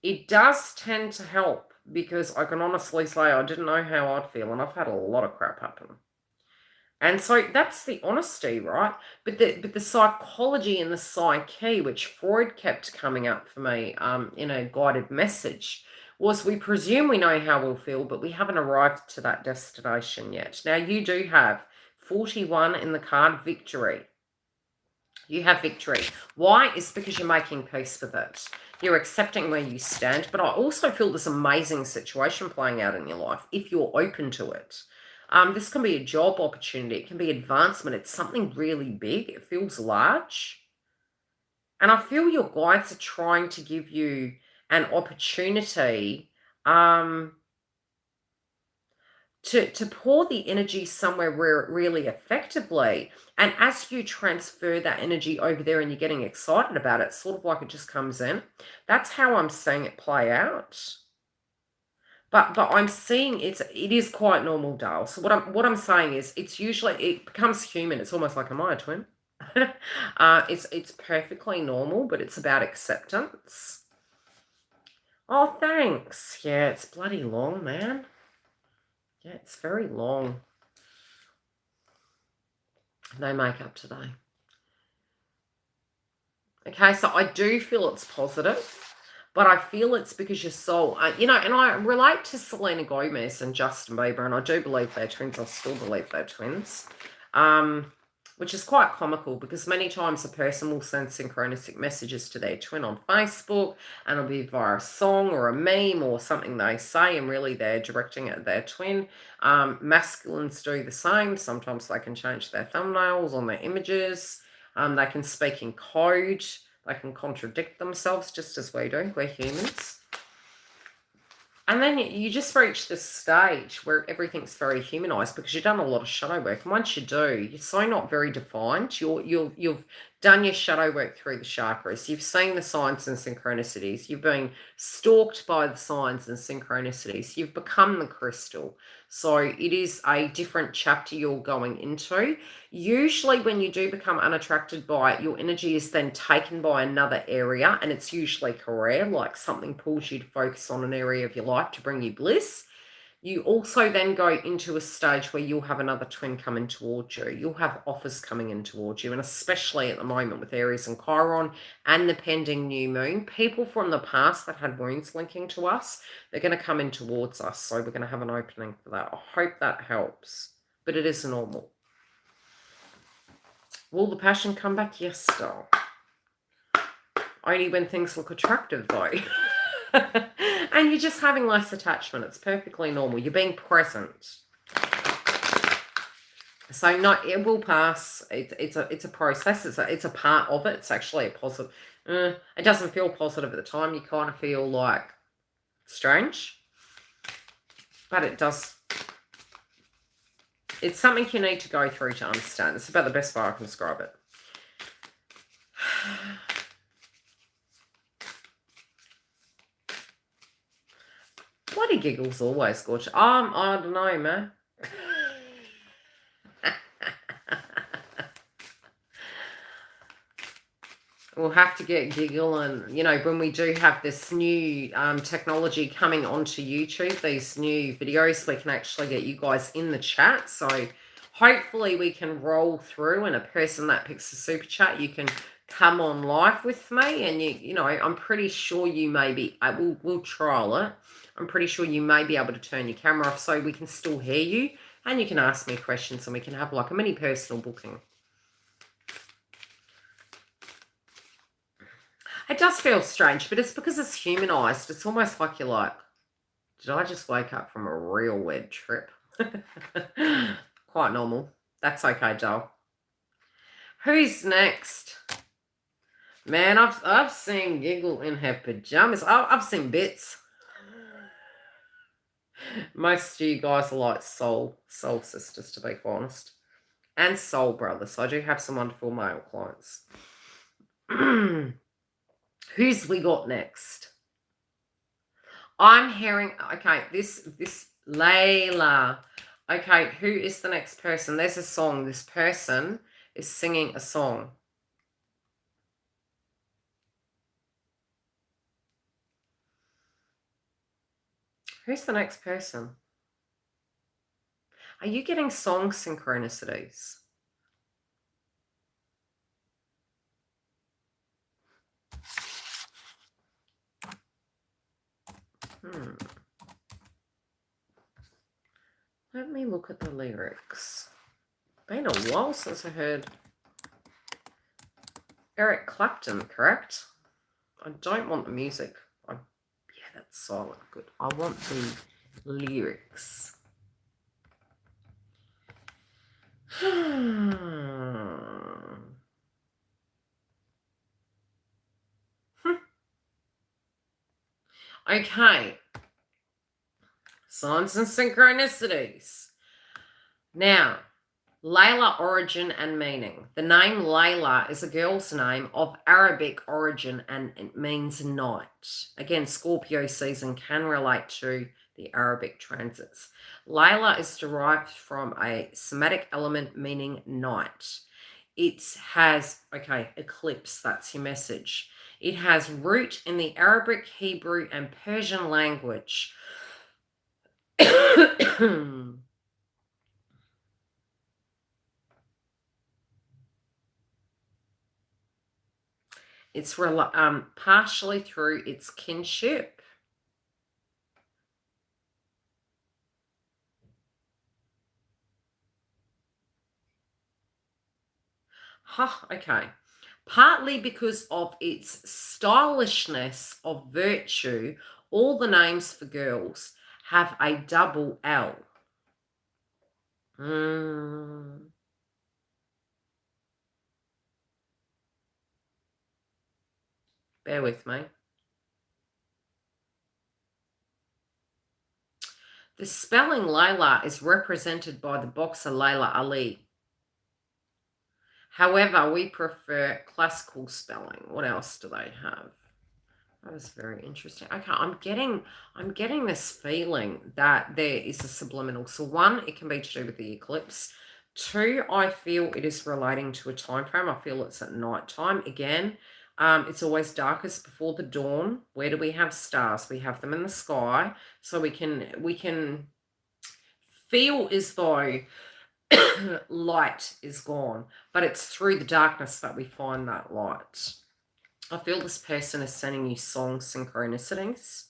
it does tend to help, because I can honestly say I didn't know how I'd feel, and I've had a lot of crap happen. And so that's the honesty, right? But the psychology and the psyche, which Freud kept coming up for me in a guided message, was we presume we know how we'll feel, but we haven't arrived to that destination yet. Now, you do have 41 in the card, victory. You have victory. Why? It's because you're making peace with it. You're accepting where you stand. But I also feel this amazing situation playing out in your life if you're open to it. This can be a job opportunity. It can be advancement. It's something really big. It feels large. And I feel your guides are trying to give you an opportunity to pour the energy somewhere really effectively. And as you transfer that energy over there and you're getting excited about it, sort of like it just comes in. That's how I'm seeing it play out. But I'm seeing it is quite normal, Dale. So what I'm saying is it becomes human. It's almost like, am I a twin? It's perfectly normal, but it's about acceptance. Oh, thanks. Yeah, it's bloody long, man. Yeah, it's very long. No makeup today. Okay, so I do feel it's positive, but I feel it's because your soul, and I relate to Selena Gomez and Justin Bieber, and I do believe they're twins. I still believe they're twins, which is quite comical because many times a person will send synchronistic messages to their twin on Facebook, and it'll be via a song or a meme or something they say, and really they're directing it at their twin. Masculines do the same. Sometimes they can change their thumbnails on their images. They can speak in code. They can contradict themselves just as we do. We're humans. And then you just reach this stage where everything's very humanized because you've done a lot of shadow work. And once you do, you're so not very defined. You've done your shadow work through the chakras. You've seen the signs and synchronicities. You've been stalked by the signs and synchronicities. You've become the crystal. So it is a different chapter you're going into. Usually when you do become unattracted by it, your energy is then taken by another area, and it's usually career, like something pulls you to focus on an area of your life to bring you bliss. You also then go into a stage where you'll have another twin coming towards you. You'll have offers coming in towards you, and especially at the moment with Aries and Chiron and the pending new moon, people from the past that had wounds linking to us, they're going to come in towards us. So we're going to have an opening for that. I hope that helps, but it is normal. Will the passion come back? Yes, doll. Only when things look attractive, though. And you're just having less attachment. It's perfectly normal. You're being present. So no, it will pass. It's a process. It's a part of it. It's actually a positive. It doesn't feel positive at the time. You kind of feel like strange, but it does. It's something you need to go through to understand. It's about the best way I can describe it. Bloody giggles always gorgeous. I don't know, man. We'll have to get Giggle, and you know, when we do have this new technology coming onto YouTube, these new videos, we can actually get you guys in the chat. So hopefully we can roll through, and a person that picks the super chat, you can come on live with me, and you know, I'm pretty sure you may be. We'll trial it. I'm pretty sure you may be able to turn your camera off so we can still hear you, and you can ask me questions, and we can have like a mini personal booking. It does feel strange, but it's because it's humanized. It's almost like you're like, did I just wake up from a real weird trip? Quite normal. That's okay, doll. Who's next? Man, I've seen Giggle in her pajamas. I've seen bits. Most of you guys are like soul sisters, to be quite honest. And soul brothers. I do have some wonderful male clients. Who's we got next? I'm hearing, okay, this Layla. Okay, who is the next person? There's a song. This person is singing a song. Who's the next person? Are you getting song synchronicities? Let me look at the lyrics. Been a while since I heard Eric Clapton, correct? I don't want the music. Yeah, that's silent. Good. I want the lyrics. Okay. Signs and synchronicities. Now, Layla, origin and meaning. The name Layla is a girl's name of Arabic origin, and it means night. Again, Scorpio season can relate to the Arabic transits. Layla is derived from a Semitic element meaning night. It has, okay, eclipse, that's your message. It has root in the Arabic, Hebrew, and Persian language. It's partially through its kinship. Okay. Partly because of its stylishness of virtue, all the names for girls have a double L. Bear with me. The spelling Layla is represented by the boxer Layla Ali. However, we prefer classical spelling. What else do they have? That was very interesting. Okay, I'm getting this feeling that there is a subliminal. So one, it can be to do with the eclipse. Two, I feel it is relating to a time frame. I feel it's at night time. Again, it's always darkest before the dawn. Where do we have stars? We have them in the sky. So we can feel as though light is gone, but it's through the darkness that we find that light. I feel this person is sending you song synchronicities.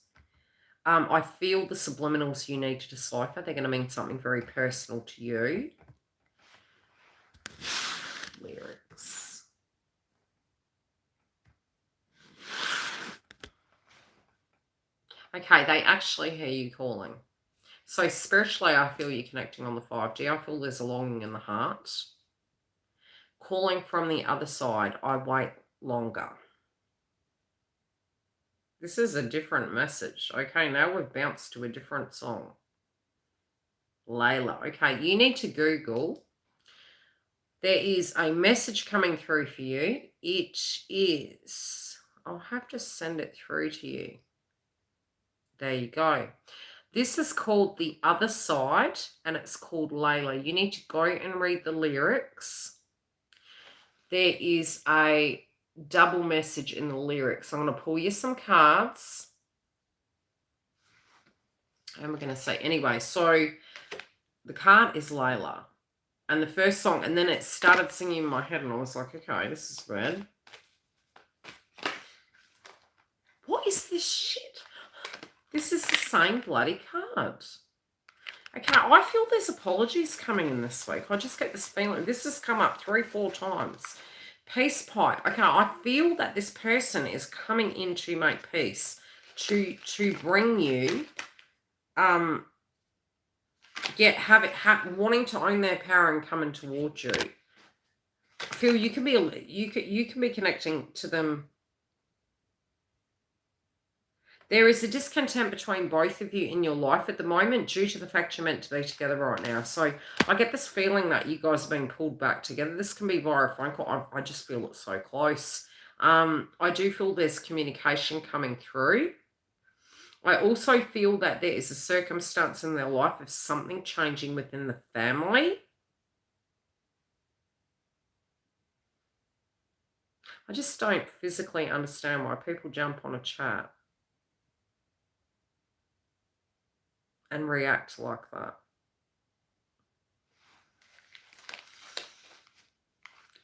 I feel the subliminals you need to decipher. They're going to mean something very personal to you. Lyrics. Okay, they actually hear you calling. So spiritually, I feel you're connecting on the 5G. I feel there's a longing in the heart. Calling from the other side, I wait longer. This is a different message. Okay, now we've bounced to a different song. Layla. Okay, you need to Google. There is a message coming through for you. It is... I'll have to send it through to you. There you go. This is called The Other Side, and it's called Layla. You need to go and read the lyrics. There is a double message in the lyrics. I'm going to pull you some cards. And we're going to say, anyway, so the card is Layla. And the first song, and then it started singing in my head, and I was like, okay, this is weird. What is this shit? This is the same bloody card. Okay, I feel there's apologies coming in this week. I just get this feeling. This has come up 3-4 times. Peace pipe. Okay, I feel that this person is coming in to make peace, to bring you, wanting to own their power and coming towards you. I feel you can be connecting to them. There is a discontent between both of you in your life at the moment due to the fact you're meant to be together right now. So I get this feeling that you guys are being pulled back together. This can be via a phone call. I just feel it's so close. I do feel there's communication coming through. I also feel that there is a circumstance in their life of something changing within the family. I just don't physically understand why people jump on a chat and react like that.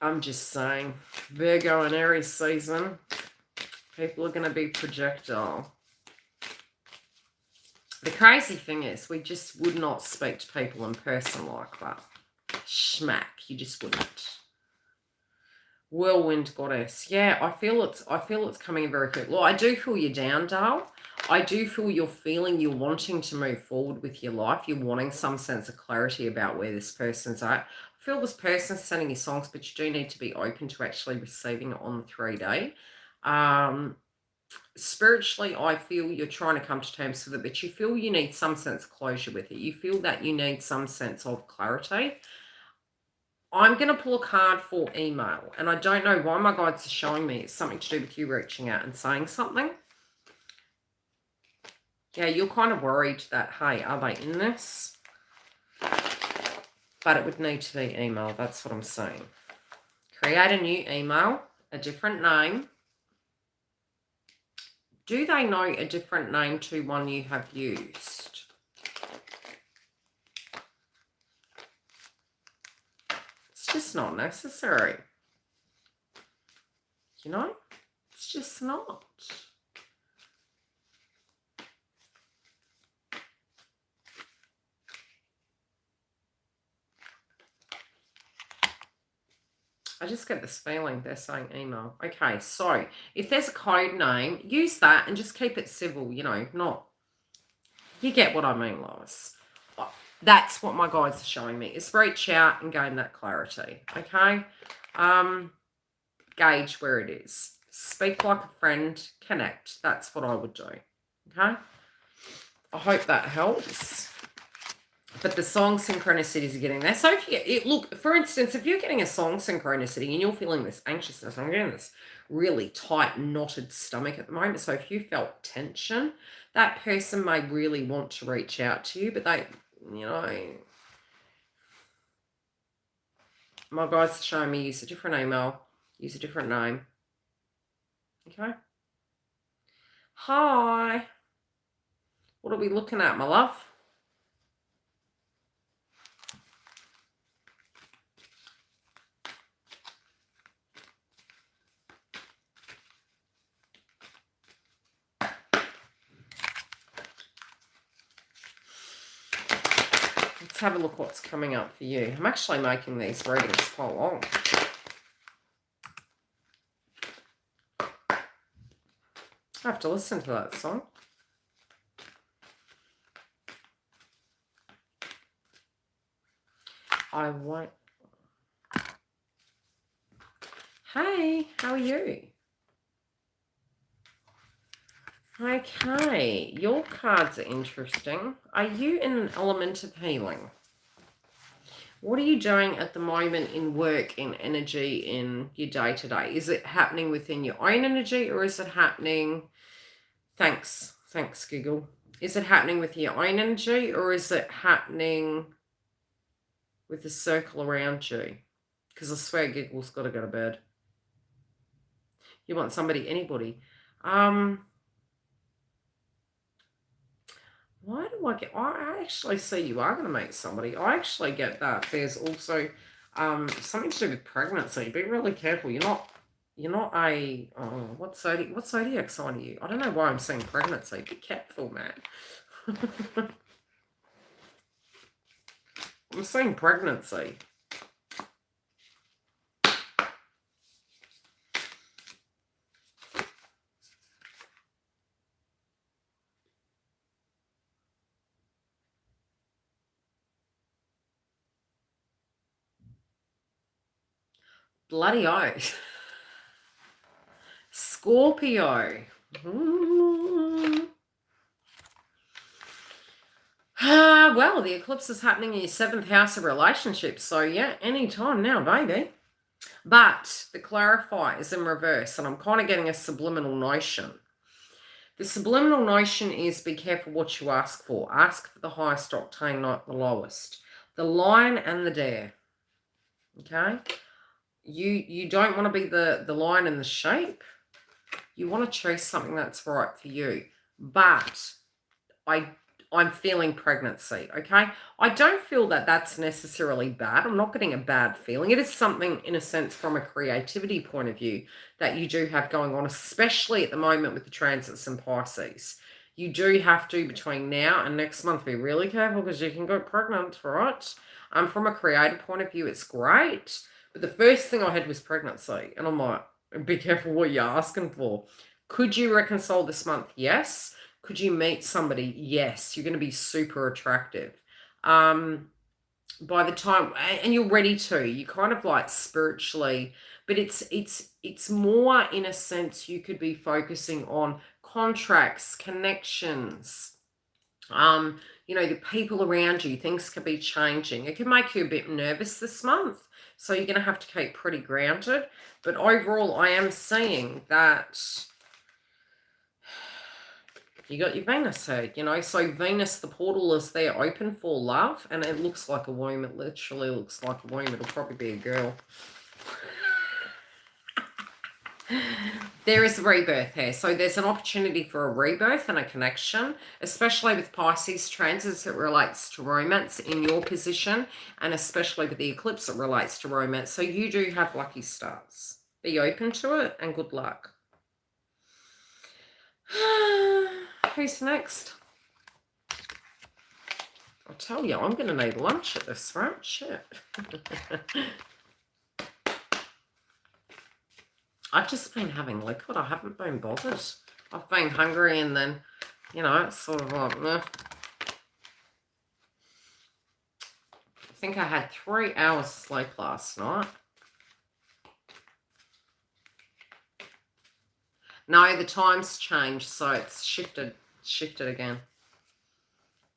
I'm just saying, Virgo and Aries season, people are going to be projectile. The crazy thing is, we just would not speak to people in person like that. Schmack, you just wouldn't. Whirlwind goddess. Yeah, I feel it's coming very quick. Well, I do feel you down, Dale. I do feel you're wanting to move forward with your life. You're wanting some sense of clarity about where this person's at. I feel this person's sending you songs, but you do need to be open to actually receiving it on the 3-day. Spiritually, I feel you're trying to come to terms with it, but you feel you need some sense of closure with it. You feel that you need some sense of clarity. I'm going to pull a card for email, and I don't know why my guides are showing me it's something to do with you reaching out and saying something. Yeah, you're kind of worried that, hey, are they in this? But it would need to be email. That's what I'm saying. Create a new email, a different name. Do they know a different name to one you have used? It's just not necessary. You know? It's just not. I just get this feeling they're saying email. Okay, so if there's a code name, use that and just keep it civil, you know, not... You get what I mean, Lois. That's what my guides are showing me, is reach out and gain that clarity, okay? Gauge where it is. Speak like a friend, connect. That's what I would do, okay? I hope that helps. But the song synchronicities are getting there. So if you look, for instance, if you're getting a song synchronicity and you're feeling this anxiousness, I'm getting this really tight, knotted stomach at the moment. So if you felt tension, that person may really want to reach out to you, but they, you know, my guys are showing me use a different email, use a different name. Okay. Hi. What are we looking at, my love? Let's have a look what's coming up for you. I'm actually making these readings quite long. I have to listen to that song. I won't. Hey, how are you? Okay, your cards are interesting. Are you in an element of healing? What are you doing at the moment in work, in energy, in your day-to-day? Is it happening within your own energy, or is it happening... Thanks, Giggle. Is it happening with your own energy, or is it happening with the circle around you? Because I swear Giggle's got to go to bed. You want somebody, anybody. Why do I get... I actually see you are going to make somebody. I actually get that. There's also something to do with pregnancy. Be really careful. You're not a... what zodiac sign are you? I don't know why I'm saying pregnancy. Be careful, man. I'm saying pregnancy. Bloody oath. Scorpio. Well, the eclipse is happening in your 7th house of relationships. So, yeah, anytime now, baby. But the clarifier is in reverse, and I'm kind of getting a subliminal notion. The subliminal notion is be careful what you ask for. Ask for the highest octane, not the lowest. The lion and the dare. Okay? You don't want to be the lion and the sheep. You want to choose something that's right for you. But I'm feeling pregnancy, okay? I don't feel that that's necessarily bad. I'm not getting a bad feeling. It is something, in a sense, from a creativity point of view, that you do have going on, especially at the moment with the transits and Pisces. You do have to, between now and next month, be really careful because you can get pregnant, right? From a creative point of view, it's great. But the first thing I had was pregnancy. And I'm like, be careful what you're asking for. Could you reconcile this month? Yes. Could you meet somebody? Yes. You're going to be super attractive. By the time, and you're ready to, you kind of like spiritually, but it's more, in a sense, you could be focusing on contracts, connections, the people around you. Things could be changing. It can make you a bit nervous this month. So you're going to have to keep pretty grounded. But overall, I am seeing that you got your Venus head, So Venus, the portal is there open for love. And it looks like a womb. It literally looks like a womb. It'll probably be a girl. There is a rebirth here. So there's an opportunity for a rebirth and a connection, especially with Pisces transits. It relates to romance in your position, and especially with the eclipse, it relates to romance. So you do have lucky stars. Be open to it, and good luck. Who's next? I'll tell you, I'm going to need lunch at this rate. Shit. I've just been having liquid. I haven't been bothered. I've been hungry and then, it's sort of like, meh. I think I had 3 hours sleep last night. No, the time's changed, so it's shifted again.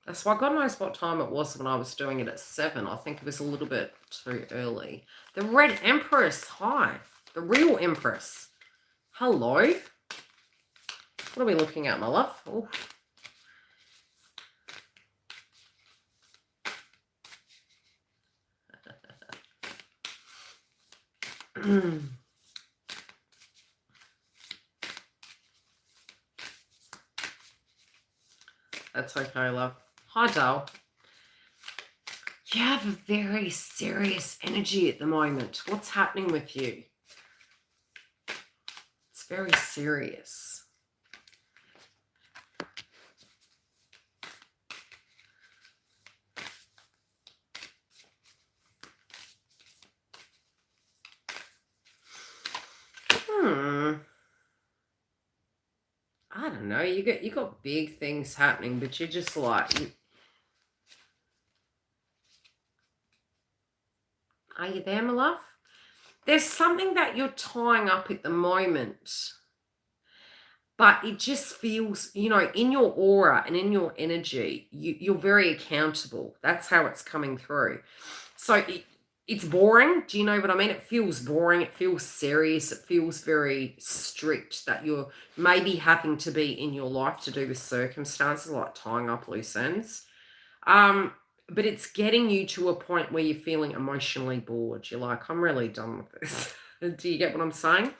That's why God knows what time it was when I was doing it at 7. I think it was a little bit too early. The Red Empress, hi. The real Empress. Hello. What are we looking at, my love? Oh. That's okay, love. Hi, Dale. You have a very serious energy at the moment. What's happening with you? It's very serious. I don't know. You got big things happening, but you're just like, are you there, my love? There's something that you're tying up at the moment, but it just feels, you know, in your aura and in your energy, you're very accountable. That's how it's coming through. So it's boring. Do you know what I mean? It feels boring. It feels serious. It feels very strict that you're maybe having to be in your life to do with circumstances like tying up loose ends. But it's getting you to a point where you're feeling emotionally bored. You're like, I'm really done with this. Do you get what I'm saying?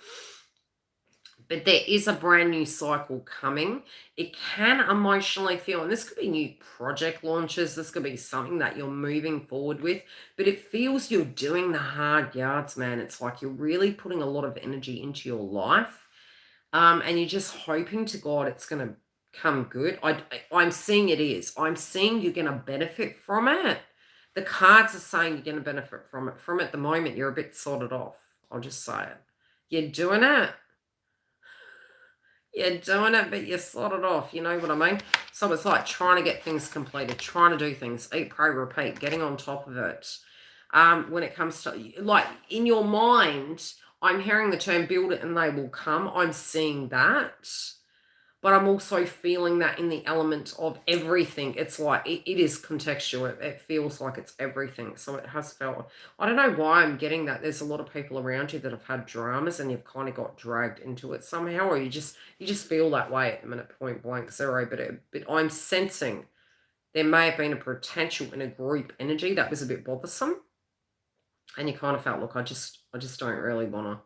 But there is a brand new cycle coming. It can emotionally feel, and this could be new project launches, this could be something that you're moving forward with, but it feels you're doing the hard yards, man. It's like you're really putting a lot of energy into your life, and you're just hoping to God it's going to come good. I'm seeing it is. I'm seeing you're going to benefit from it. The cards are saying you're going to benefit from it. From at the moment, you're a bit sorted off. I'll just say it. You're doing it. You're doing it, but you're sorted off. You know what I mean? So it's like trying to get things completed, trying to do things, eat, pray, repeat, getting on top of it. When it comes to, like, in your mind, I'm hearing the term build it and they will come. I'm seeing that. But I'm also feeling that in the element of everything. It's like, it is contextual. It feels like it's everything. So it has felt, I don't know why I'm getting that. There's a lot of people around you that have had dramas and you've kind of got dragged into it somehow, or you just feel that way at the minute, point blank zero. But I'm sensing there may have been a potential in a group energy that was a bit bothersome. And you kind of felt, look, I just don't really want to.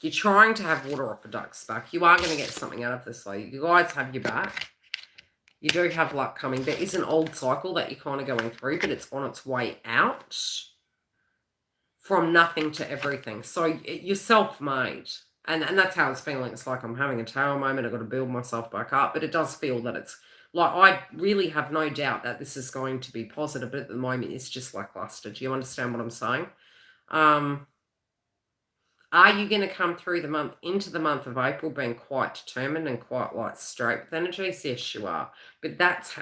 You're trying to have water off a duck's back. You are going to get something out of this, though. You guys have your back. You do have luck coming. There is an old cycle that you're kind of going through, but it's on its way out from nothing to everything. So you're self-made. And that's how it's feeling. It's like I'm having a tower moment. I've got to build myself back up. But it does feel that it's like, I really have no doubt that this is going to be positive. But at the moment, it's just lackluster. Do you understand what I'm saying? Are you going to come through the month, into the month of April, being quite determined and quite like straight with energies? Yes, you are. But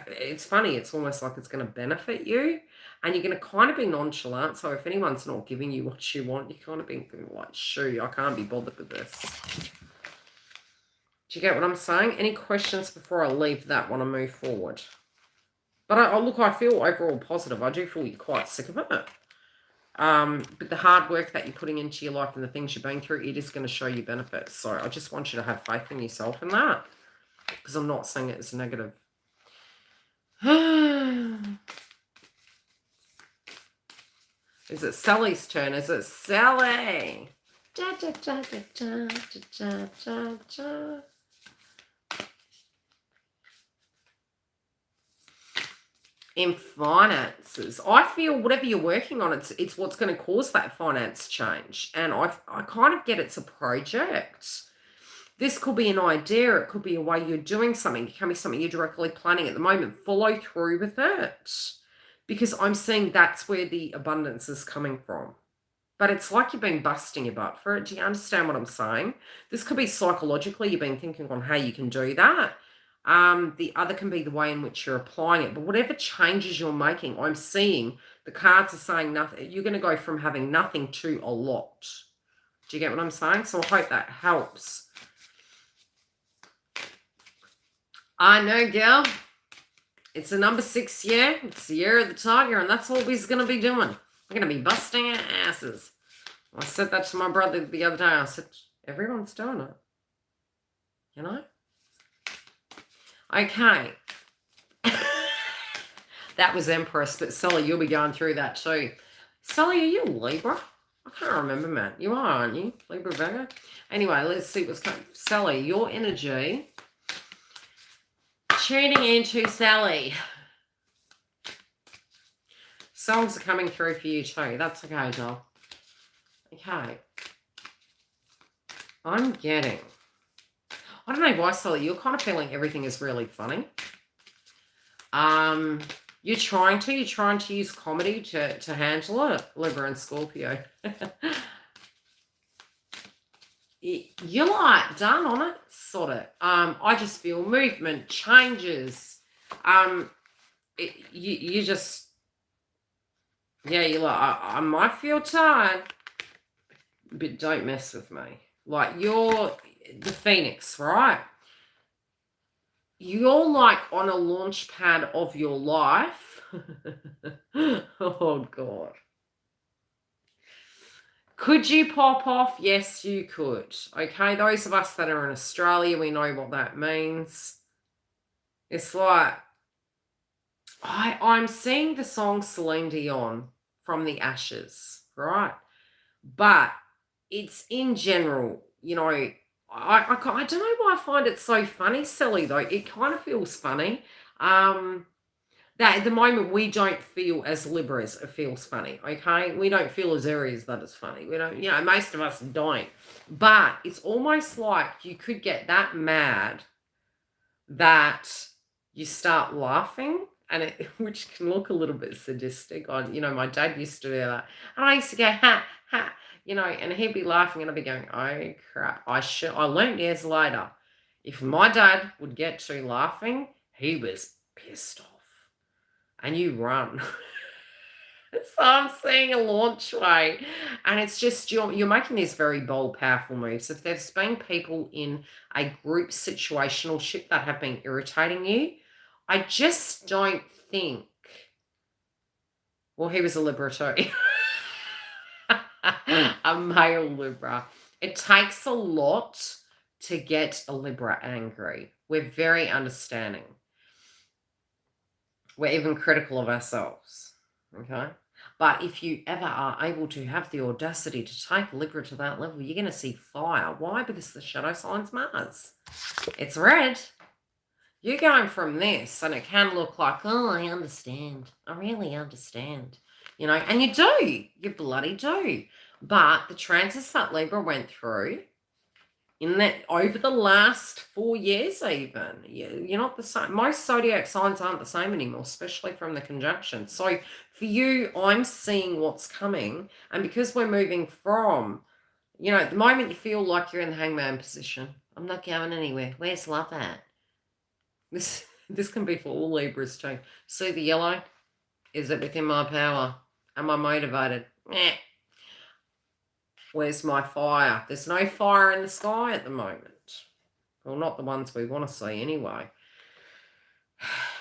it's funny. It's almost like it's going to benefit you. And you're going to kind of be nonchalant. So if anyone's not giving you what you want, you're kind of being like, shoo, I can't be bothered with this. Do you get what I'm saying? Any questions before I leave that one and move forward? But look, I feel overall positive. I do feel you're quite sick of it. But the hard work that you're putting into your life and the things you're going through, it is going to show you benefits. So I just want you to have faith in yourself in that, because I'm not saying it as negative. Is it Sally's turn? Is it Sally? Da, da, da, da, da, da, da, da. In finances, I feel whatever you're working on, it's what's going to cause that finance change. And I kind of get it's a project. This could be an idea. It could be a way you're doing something. It can be something you're directly planning at the moment. Follow through with it, because I'm seeing that's where the abundance is coming from. But it's like you've been busting your butt for it. Do you understand what I'm saying? This could be psychologically you've been thinking on how you can do that. The other can be the way in which you're applying it. But whatever changes you're making, I'm seeing the cards are saying nothing. You're going to go from having nothing to a lot. Do you get what I'm saying? So I hope that helps. I know, girl. It's the number 6 year. It's the year of the tiger, and that's what we're going to be doing. We're going to be busting our asses. I said that to my brother the other day. I said, everyone's doing it. You know? Okay. That was Empress, but Sally, you'll be going through that too. Sally, are you Libra? I can't remember, man. You are, aren't you? Libra Virgo? Anyway, let's see what's coming. Sally, your energy. Tuning into Sally. Songs are coming through for you too. That's okay, doll. Okay. I'm getting... I don't know why, Sally, you're kind of feeling everything is really funny. You're trying to use comedy to handle it, Libra and Scorpio. You're like done on it, sort of. I just feel movement, changes. You just, yeah, you're like, I might feel tired, but don't mess with me. Like, you're the Phoenix, right? You're like on a launch pad of your life. Oh, God. Could you pop off? Yes, you could. Okay, those of us that are in Australia, we know what that means. It's like, I'm seeing the song Celine Dion from the Ashes, right? But it's in general, you know, I don't know why I find it so funny, Sally, though. It kind of feels funny. That at the moment we don't feel as Libras it feels funny, okay? We don't feel as Aries that it's funny. We don't, you know, most of us don't. But it's almost like you could get that mad that you start laughing, and it, which can look a little bit sadistic. You know, my dad used to do that. And I used to go, ha, ha, you know, and he'd be laughing and I'd be going, oh crap. I learned years later, if my dad would get to laughing, he was pissed off. And you run. So I'm seeing a launch way. And it's just, you're making these very bold, powerful moves. If there's been people in a group situational ship that have been irritating you, I just don't think, well, he was a Libra too. A male Libra. It takes a lot to get a Libra angry. We're very understanding. We're even critical of ourselves, okay? But if you ever are able to have the audacity to take Libra to that level, you're going to see fire. Why? Because the shadow sign's Mars. It's red. You're going from this, and it can look like, oh, I understand. I really understand. You know, and you do. You bloody do. But the transits that Libra went through, in that over the last 4 years even, you're not the same. Most zodiac signs aren't the same anymore, especially from the conjunction. So for you, I'm seeing what's coming. And because we're moving from, you know, at the moment you feel like you're in the hangman position. I'm not going anywhere. Where's love at? This can be for all Libras too. See the yellow? Is it within my power? Am I motivated? Eh. Where's my fire? There's no fire in the sky at the moment. Well, not the ones we want to see anyway.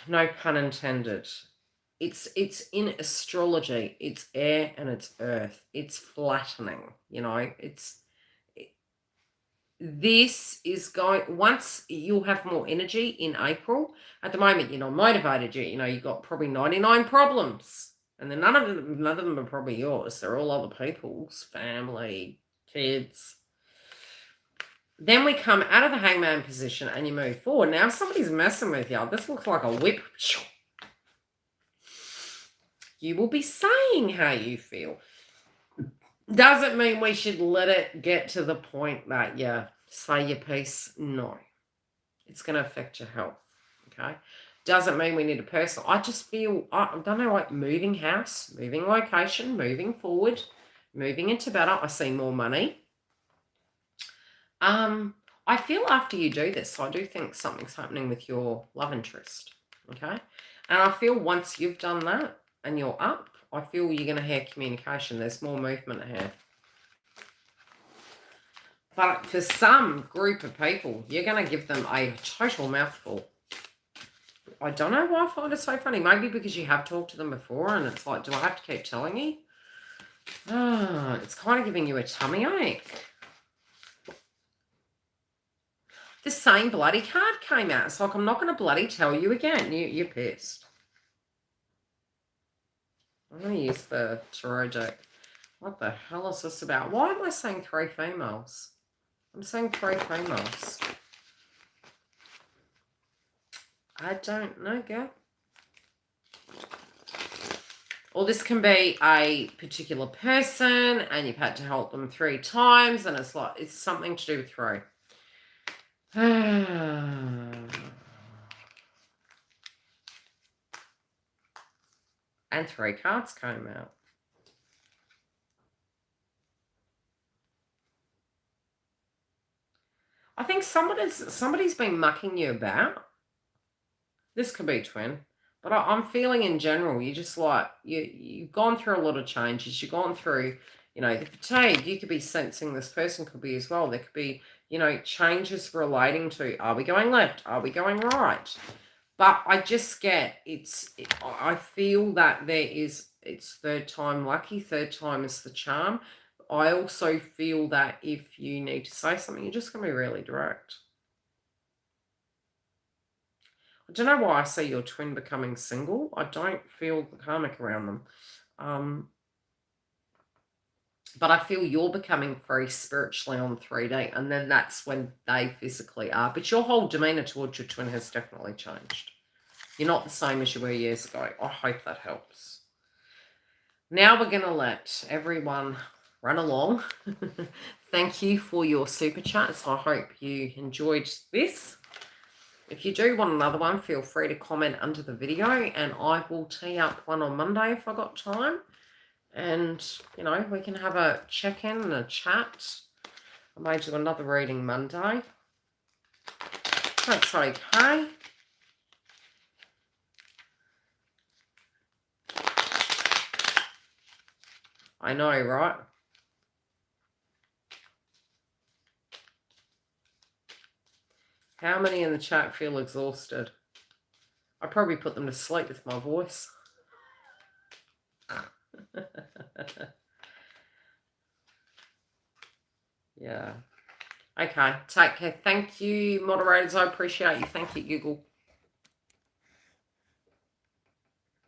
No pun intended. It's in astrology. It's air and it's earth. It's flattening, you know. This is going, once you'll have more energy in April. At the moment, you're not motivated yet. You know, you've got probably 99 problems. And then none of them are probably yours. They're all other people's, family, kids. Then we come out of the hangman position and you move forward. Now somebody's messing with you. This looks like a whip. You will be saying how you feel. Doesn't mean we should let it get to the point that you say your piece. No. It's going to affect your health. Okay? Doesn't mean we need a personal. I just feel, I don't know, like moving house, moving location, moving forward, moving into better. I see more money. I feel after you do this, I do think something's happening with your love interest. Okay? And I feel once you've done that and you're up, I feel you're going to hear communication. There's more movement ahead. But for some group of people, you're going to give them a total mouthful. I don't know why I find it so funny. Maybe because you have talked to them before and it's like, do I have to keep telling you? It's kind of giving you a tummy ache. The same bloody card came out. It's like, I'm not going to bloody tell you again. You're pissed. I'm going to use the tarot deck. What the hell is this about? Why am I saying 3 females? I'm saying 3 females. I don't know, girl. Or this can be a particular person and you've had to help them 3 times and it's like, it's something to do with 3. And 3 cards came out. I think somebody's been mucking you about. This could be twin. But I'm feeling in general, you just like, you've gone through a lot of changes. You've gone through, you know, the fatigue. You could be sensing this person could be as well. There could be, you know, changes relating to, are we going left? Are we going right? But I just get, I feel that it's 3rd time lucky. 3rd time is the charm. I also feel that if you need to say something, you're just going to be really direct. I don't know why I see your twin becoming single. I don't feel the karmic around them. But I feel you're becoming very spiritually on 3D. And then that's when they physically are. But your whole demeanor towards your twin has definitely changed. You're not the same as you were years ago. I hope that helps. Now we're going to let everyone run along. Thank you for your super chats. I hope you enjoyed this. If you do want another one, feel free to comment under the video and I will tee up one on Monday if I got time. And, you know, we can have a check-in and a chat. I may do another reading Monday. That's okay. I know, right? How many in the chat feel exhausted? I probably put them to sleep with my voice. Yeah. Okay. Take care. Thank you, moderators. I appreciate you. Thank you, Google.